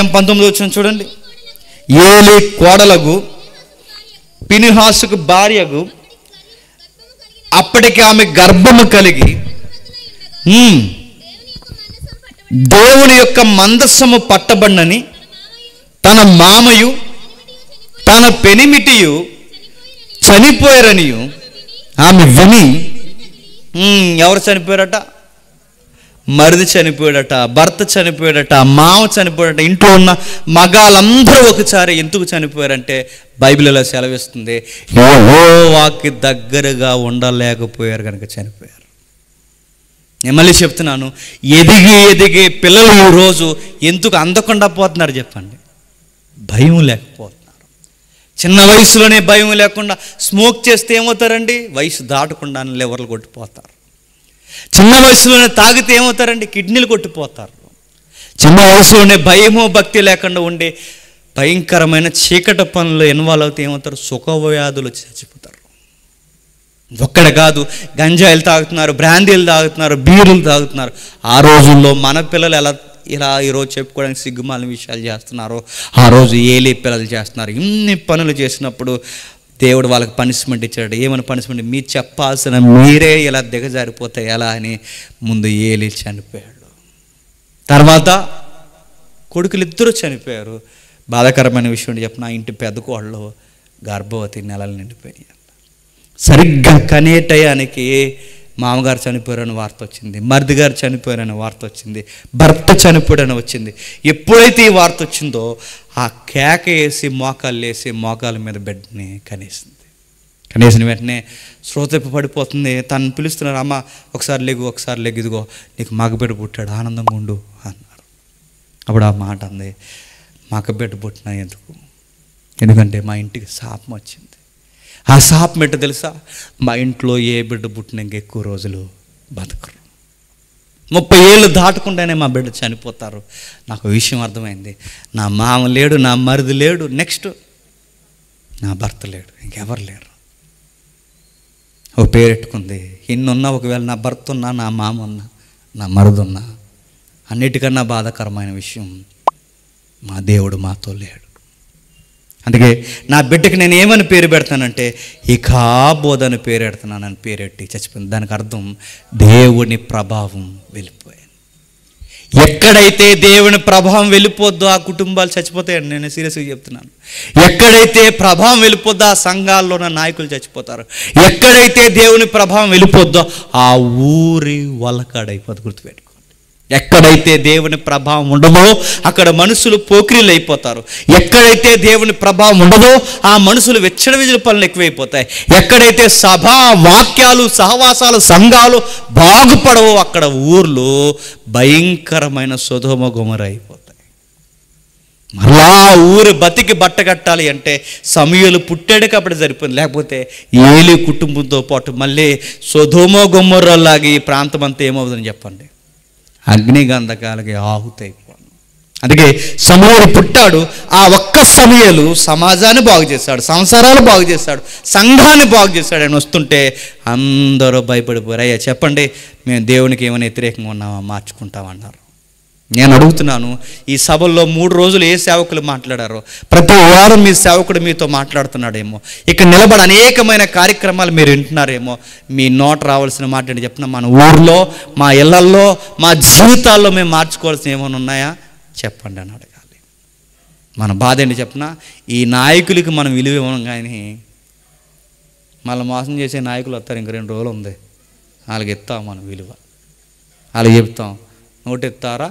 19 చూడండి. ఏలీ కోడలకు ఫినెహాసుకు భార్యకు అప్పటికి ఆమె గర్భము కలిగి దేవుని యొక్క మందస్సము పట్టబడినని తన మామయు తన పెనిమిటియు చనిపోయారనియు ఆమె విని, ఎవరు చనిపోయారట? మరిది చనిపోయాడట, భర్త చనిపోయాడట, మామ చనిపోయాడట. ఇంట్లో ఉన్న మగాళ్ళందరూ ఒకసారి ఎందుకు చనిపోయారంటే బైబిల్లో సెలవిస్తుంది, యెహోవాకి దగ్గరగా ఉండలేకపోయారు కనుక చనిపోయారు. నేను మళ్ళీ చెప్తున్నాను, ఎదిగి పిల్లలు ఈరోజు ఎందుకు అందకుండా పోతున్నారు చెప్పండి? భయం లేకపోతున్నారు. చిన్న వయసులోనే భయం లేకుండా స్మోక్ చేస్తే ఏమవుతారండి? వయసు దాటకుండా లివర్లు కొట్టిపోతారు. చిన్న వయసులోనే తాగితే ఏమవుతారండి? కిడ్నీలు కొట్టిపోతారు. చిన్న వయసులోనే భయమో భక్తి లేకుండా ఉండే భయంకరమైన చీకటి పనులు ఇన్వాల్వ్ అవుతే ఏమవుతారు? సుఖవ్యాధులు చచ్చిపోతారు. ఒక్కడ కాదు, గంజాయిలు తాగుతున్నారు, బ్రాందీలు తాగుతున్నారు, బీరులు తాగుతున్నారు. ఆ రోజుల్లో మన పిల్లలు ఇలా ఈరోజు చెప్పుకోవడానికి సిగ్గుమాలిన విషయాలు చేస్తున్నారో ఆ రోజు ఏలే పిల్లలు చేస్తున్నారు. ఇన్ని పనులు చేసినప్పుడు దేవుడు వాళ్ళకి పనిష్మెంట్ ఇచ్చాడు. ఏమైనా పనిష్మెంట్? మీరు చెప్పాల్సిన మీరే ఇలా దిగజారిపోతే ఎలా అని ముందు ఏలి చనిపోయాడు. తర్వాత కొడుకులు ఇద్దరు చనిపోయారు. బాధాకరమైన విషయం చెప్పిన, ఇంటి పెద్ద కోళ్ళు గర్భవతి నెలలు నిండిపోయాయి. సరిగ్గా కనే టయానికి మామగారు చనిపోయారని వార్త వచ్చింది, మరిది గారు చనిపోయారని వార్త వచ్చింది, భర్త చనిపోయాడని వచ్చింది. ఎప్పుడైతే ఈ వార్త వచ్చిందో ఆ కేక వేసి మోకాళ్ళు వేసి మోకాల మీద బిడ్డని కనేసింది. కనేసిన వెంటనే శ్రోత పడిపోతుంది. తను పిలుస్తున్నారు, అమ్మ ఒకసారి లెగు, ఇదిగో నీకు మగబిడ్డ పుట్టాడు, ఆనందంగా ఉండు అన్నారు. అప్పుడు ఆ మాట అంది, మగబిడ్డ పుట్టినా ఎందుకంటే మా ఇంటికి శాపం వచ్చింది. ఆ శాపం ఏంటో తెలుసా? మా ఇంట్లో ఏ బిడ్డ పుట్టినా ఎక్కువ రోజులు బతకరు. 30 ఏళ్ళు దాటకుండానే మా బిడ్డ చనిపోతారు. నాకు విషయం అర్థమైంది. నా మామ లేడు, నా మరిది లేడు, నెక్స్ట్ నా భర్త లేడు, ఇంకెవరు లేరు. ఓ పేరెట్టుకుంది. ఇన్నున్నా, ఒకవేళ నా భర్త ఉన్నా, నా మామ ఉన్నా, నా మరిది ఉన్నా, అన్నిటికన్నా బాధాకరమైన విషయం మా దేవుడు మాతో లేడు. అందుకే నా బిడ్డకి నేను ఏమని పేరు పెడతానంటే ఇకాబోధ్ అని పేరు పెడుతున్నానని పేరెట్టి చచ్చిపోయింది. దానికి అర్థం దేవుని ప్రభావం వెళ్ళిపోయాను. ఎక్కడైతే దేవుని ప్రభావం వెళ్ళిపోద్దో ఆ కుటుంబాలు చచ్చిపోతాయండి. నేను సీరియస్గా చెప్తున్నాను. ఎక్కడైతే ప్రభావం వెళ్ళిపోద్దో ఆ సంఘాల్లో ఉన్న నాయకులు చచ్చిపోతారు. ఎక్కడైతే దేవుని ప్రభావం వెళ్ళిపోద్దో ఆ ఊరి వలకాడైపోద్ది. గుర్తుపెట్టుకో. ఎక్కడైతే దేవుని ప్రభావం ఉండదో అక్కడ మనుషులు పోకిరీలు అయిపోతారు. ఎక్కడైతే దేవుని ప్రభావం ఉండదో ఆ మనుషులు విచ్చలవిజల పనులు ఎక్కువైపోతాయి. ఎక్కడైతే సభా వాక్యాలు, సహవాసాలు, సంఘాలు బాగుపడవో అక్కడ ఊర్లు భయంకరమైన సొదొమ గొమొర్రా అయిపోతాయి. మరలా ఊరు బతికి బట్టగట్టాలి అంటే సమూయేలు పుట్టాడు కాబట్టి సరిపోయింది. లేకపోతే ఏలీ కుటుంబంతో పాటు మళ్ళీ సొదొమ గొమొర్రాలాగా ఈ ప్రాంతం అంతా ఏమవుతుందని చెప్పండి? అగ్నిగంధకాలకి ఆహుతైపోను. అందుకే సమూయేలు పుట్టాడు. ఆ ఒక్క సమూయేలు సమాజాన్ని బాగు చేశాడు, సంసారాలు బాగు చేశాడు, సంఘాన్ని బాగు చేశాడు. అని వస్తుంటే అందరూ భయపడిపోయారు. అయ్యా చెప్పండి, మేము దేవునికి ఏమైనా వ్యతిరేకంగా ఉన్నామా? మార్చుకుంటామన్నారు. నేను అడుగుతున్నాను, ఈ సభల్లో 3 రోజులు ఏ సేవకులు మాట్లాడారో ప్రతి వారం మీ సేవకుడు మీతో మాట్లాడుతున్నాడేమో, ఇక్కడ నిలబడి అనేకమైన కార్యక్రమాలు మీరు వింటున్నారేమో. మీ నోట రావాల్సిన మాట ఏంటి చెప్పిన? మన ఊర్లో, మా ఇళ్లల్లో, మా జీవితాల్లో మేము మార్చుకోవాల్సిన ఏమైనా ఉన్నాయా చెప్పండి అని అడగాలి. మన బాధ ఏంటి చెప్పిన? ఈ నాయకులకి మనం విలువ ఇవ్వం, కానీ మళ్ళీ మోసం చేసే నాయకులు వస్తారు. ఇంక 2 రోజులు ఉంది, వాళ్ళకి ఇస్తాం మనం విలువ. వాళ్ళకి చెప్తాం, నోటెత్తారా,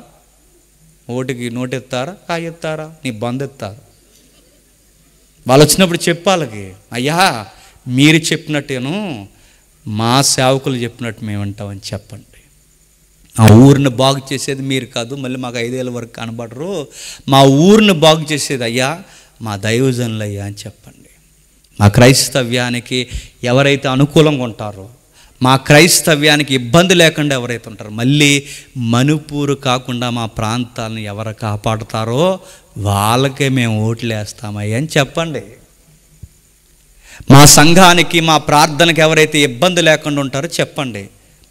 ఓటుకి నోటెత్తారా, కాయెత్తారా, నీ బంద్ ఎత్తారు. వాళ్ళు వచ్చినప్పుడు చెప్పాలకి, అయ్యా మీరు చెప్పినట్టేను మా సేవకులు చెప్పినట్టు మేము వింటామని చెప్పండి. ఆ ఊరిని బాగు చేసేది మీరు కాదు, మళ్ళీ మాకు 5 ఏళ్ళ వరకు కనబడరు. మా ఊరిని బాగు చేసేది అయ్యా మా దైవజనులు అయ్యా అని చెప్పండి. మా క్రైస్తవ్యానికి ఎవరైతే అనుకూలంగా ఉంటారో, మా క్రైస్తవ్యానికి ఇబ్బంది లేకుండా ఎవరైతే ఉంటారో, మళ్ళీ మణిపూర్ కాకుండా మా ప్రాంతాలను ఎవరు కాపాడుతారో వాళ్ళకే మేము ఓట్లు వేస్తామయ్యా అని చెప్పండి. మా సంఘానికి, మా ప్రార్థనకి ఎవరైతే ఇబ్బంది లేకుండా ఉంటారో చెప్పండి.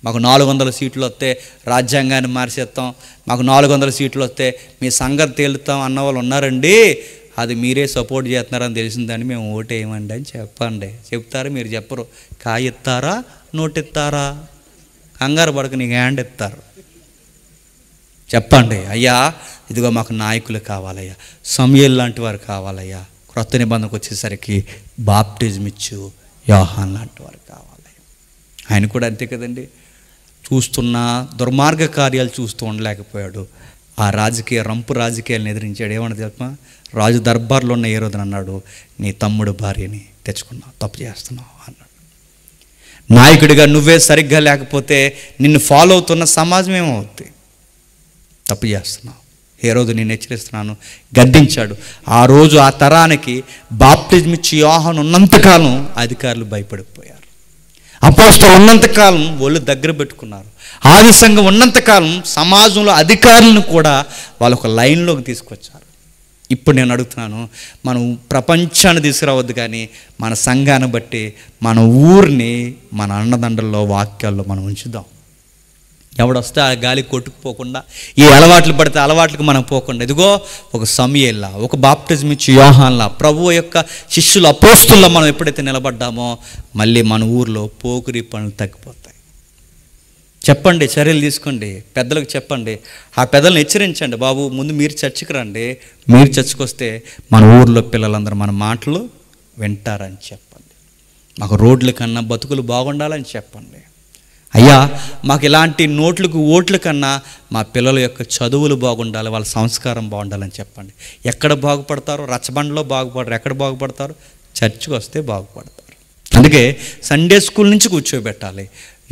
మాకు 400 సీట్లు వస్తే రాజ్యాంగాన్ని మార్చేస్తాం, మాకు 400 సీట్లు వస్తే మీ సంగతి తేలుతాం అన్నవాళ్ళు ఉన్నారండి. అది మీరే సపోర్ట్ చేస్తున్నారని తెలిసిందని మేము ఓటేయమండి అని చెప్పండి. చెప్తారు, మీరు చెప్పరు. కాయెత్తారా, నోటెత్తారా? కంగారు పడక నీకు హ్యాండ్ ఎత్తారు. చెప్పండి, అయ్యా ఇదిగో మాకు నాయకులు కావాలయ్యా, సమూయేలు లాంటి వారు కావాలయ్యా, క్రొత్త నిబంధనకు వచ్చేసరికి బాప్టిజం ఇచ్చు యోహాన్ లాంటి వారు కావాలి. ఆయన కూడా అంతే కదండి. చూస్తున్న దుర్మార్గ కార్యాలు చూస్తూ ఉండలేకపోయాడు. ఆ రంపు రాజకీయాలను ఎదిరించాడు. ఏమన్నా తెలుపా? రాజు దర్బార్లో ఉన్న ఏ రోజున అన్నాడు, నీ తమ్ముడు భార్యని తెచ్చుకున్నావు, తప్పు చేస్తున్నావు అన్నాడు. నాయకుడిగా నువ్వే సరిగ్గా లేకపోతే నిన్ను ఫాలో అవుతున్న సమాజం ఏమవుతుంది? తప్పు చేస్తున్నావు, ఏ రోజు నేను హెచ్చరిస్తున్నాను, గద్దించాడు. ఆ రోజు ఆ తరానికి బాప్టిజం ఇచ్చి యోహాను ఉన్నంతకాలం అధికారులు భయపడిపోయారు. అపోస్తలులు ఉన్నంతకాలం వాళ్ళు దగ్గర పెట్టుకున్నారు. ఆది సంఘం ఉన్నంతకాలం సమాజంలో అధికారులను కూడా వాళ్ళు ఒక లైన్లోకి తీసుకొచ్చారు. ఇప్పుడు నేను అడుగుతున్నాను, మనం ప్రపంచాన్ని తీసుకురావద్దు, కానీ మన సంఘాన్ని బట్టి మన ఊరిని మన అన్నదండల్లో వాక్యాల్లో మనం ఉంచుదాం. ఎవడొస్తే ఆ గాలి కొట్టుకుపోకుండా, ఈ అలవాట్లు పడితే అలవాట్లకు మనం పోకుండా, ఇదిగో ఒక సమూయేలులా, ఒక బాప్టిజం ఇచ్చి యోహాన్లా, ప్రభువు యొక్క శిష్యులు అపోస్తలులా మనం ఎప్పుడైతే నిలబడ్డామో మళ్ళీ మన ఊరిలో పోకిరి పనులు తగ్గిపోతాయి. చెప్పండి, చర్యలు తీసుకోండి, పెద్దలకు చెప్పండి, ఆ పెద్దలను హెచ్చరించండి. బాబు, ముందు మీరు చర్చికి రండి, మీరు చర్చికి వస్తే మన ఊర్లో పిల్లలందరూ మన మాటలు వింటారని చెప్పండి. మాకు రోడ్ల కన్నా బతుకులు బాగుండాలని చెప్పండి. అయ్యా, మాకు ఇలాంటి నోట్లకు ఓట్ల కన్నా మా పిల్లల యొక్క చదువులు బాగుండాలి, వాళ్ళ సంస్కారం బాగుండాలని చెప్పండి. ఎక్కడ బాగుపడతారో? రచ్చబండలో బాగుపడరు. ఎక్కడ బాగుపడతారు? చర్చికి వస్తే బాగుపడతారు. అందుకే సండే స్కూల్ నుంచి కూర్చోబెట్టాలి,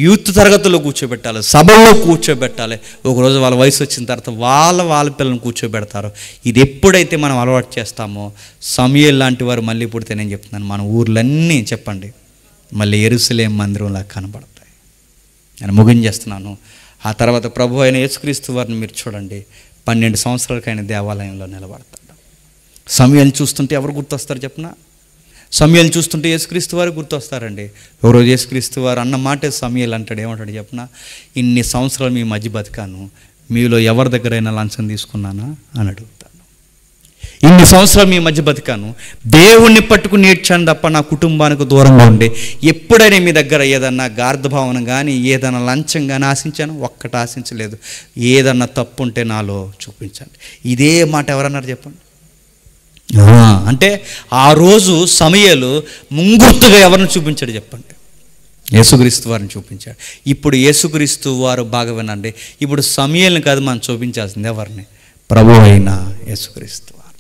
యూత్ తరగతుల్లో కూర్చోబెట్టాలి, సభల్లో కూర్చోబెట్టాలి. ఒకరోజు వాళ్ళ వయసు వచ్చిన తర్వాత వాళ్ళ పిల్లల్ని కూర్చోబెడతారు. ఇది ఎప్పుడైతే మనం అలవాటు చేస్తామో సమూయేలు లాంటి వారు మళ్ళీ పుడితే, నేను చెప్తున్నాను, మన ఊర్లన్నీ చెప్పండి మళ్ళీ యెరూషలేము మందిరంలా కనబడతాయి. నేను ముగించేస్తున్నాను. ఆ తర్వాత ప్రభు అయిన యేసుక్రీస్తు వారిని మీరు చూడండి, 12 సంవత్సరాలకు ఆయన దేవాలయంలో నిలబడతాడు. సమూయేలుని చూస్తుంటే ఎవరు గుర్తొస్తారు చెప్పనా? సమూయేలుని చూస్తుంటే యేసుక్రీస్తు వారు గుర్తొస్తారండి. ఒకరోజు యేసుక్రీస్తు వారు అన్న మాటే సమూయేలు అంటాడు. ఏమంటాడు చెప్పనా? ఇన్ని సంవత్సరాలు మీ మధ్య బతికాను, మీలో ఎవరి దగ్గరైనా లంచం తీసుకున్నానా అని అడుగుతాను. ఇన్ని సంవత్సరాలు మీ మధ్య బతికాను, దేవుణ్ణి పట్టుకుని నేర్చాను తప్ప నా కుటుంబానికి దూరంగా ఉండి ఎప్పుడైనా మీ దగ్గర ఏదన్నా గార్ధభావన కానీ ఏదన్నా లంచం కానీ ఆశించాను? ఒక్కటి ఆశించలేదు. ఏదన్నా తప్పు ఉంటే నాలో చూపించండి. ఇదే మాట ఎవరన్నారు చెప్పండి? అంటే ఆ రోజు సమూయేలు ముంగుర్తుగా ఎవరిని చూపించాడు చెప్పండి? యేసుక్రీస్తు వారిని చూపించాడు. ఇప్పుడు యేసుక్రీస్తు వారు బాగా వినండి, ఇప్పుడు సమూయేలుని కాదు మనం చూపించాల్సింది ఎవరిని? ప్రభు అయిన యేసుక్రీస్తు వారు.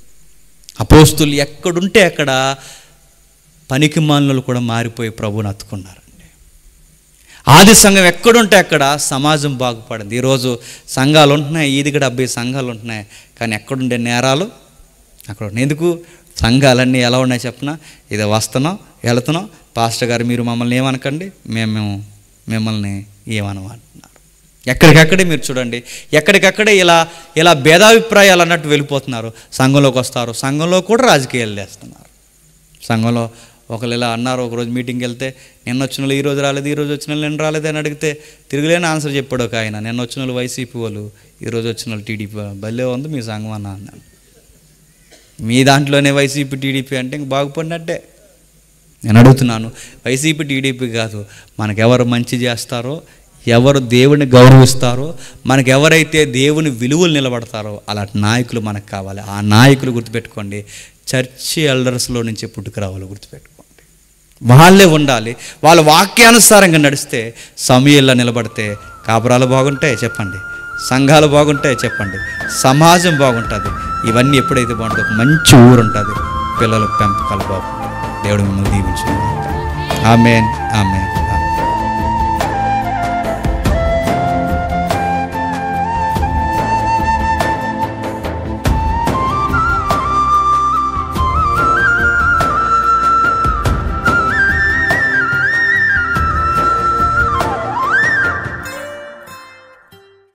అపోస్తులు ఎక్కడుంటే అక్కడ పనికిమాలినలు కూడా మారిపోయి ప్రభువుని అత్తుకున్నారండి. ఆది సంఘం ఎక్కడుంటే అక్కడ సమాజం బాగుపడింది. ఈరోజు సంఘాలు ఉంటున్నాయి, ఈదిగడ 70 సంఘాలు ఉంటున్నాయి, కానీ ఎక్కడుండే నేరాలు అక్కడ ఉన్నాయి. ఎందుకు? సంఘాలన్నీ ఎలా ఉన్నాయి చెప్పినా, ఇది వస్తున్నాం వెళుతున్నాం, పాస్టర్ గారు మీరు మమ్మల్ని ఏమనకండి, మేము మిమ్మల్ని ఏమనమంటున్నారు. ఎక్కడికక్కడే మీరు చూడండి, ఎక్కడికక్కడే ఇలా భేదాభిప్రాయాలు అన్నట్టు వెళ్ళిపోతున్నారు. సంఘంలోకి వస్తారు, సంఘంలో కూడా రాజకీయాలు చేస్తున్నారు. సంఘంలో ఒకళ్ళు ఇలా అన్నారు, ఒకరోజు మీటింగ్కి వెళ్తే నిన్న వచ్చిన వాళ్ళు ఈరోజు రాలేదు, ఈరోజు వచ్చిన వాళ్ళు నిన్న రాలేదు అని అడిగితే తిరుగులేని ఆన్సర్ చెప్పాడు ఒక ఆయన. నిన్న వచ్చిన వాళ్ళు వైసీపీ వాళ్ళు, ఈరోజు వచ్చిన వాళ్ళు టీడీపీ. భలే ఉంది మీ సంఘం అన్నాను. మీ దాంట్లోనే వైసీపీ టీడీపీ అంటే ఇంక బాగుపడినట్టే. నేను అడుగుతున్నాను, వైసీపీ టీడీపీ కాదు, మనకెవరు మంచి చేస్తారో, ఎవరు దేవుని గౌరవిస్తారో, మనకు ఎవరైతే దేవుని విలువలు నిలబడతారో అలాంటి నాయకులు మనకు కావాలి. ఆ నాయకులు గుర్తుపెట్టుకోండి, చర్చి ఎల్డర్స్లో నుంచి పుట్టుకురావాలి, గుర్తుపెట్టుకోండి. వాళ్ళే ఉండాలి. వాళ్ళ వాక్యానుసారంగా నడిస్తే సమూయేలులా నిలబడితే కాపురాలు బాగుంటాయి చెప్పండి, సంఘాలు బాగుంటాయి చెప్పండి, సమాజం బాగుంటుంది. ఇవన్నీ ఎప్పుడైతే బాగుంటుందో ఒక మంచి ఊరు ఉంటుంది, పిల్లల పెంపకాలు బాగుంటాయి. దేవుడు మిమ్మల్ని దీవించును. ఆమేన్, ఆమేన్.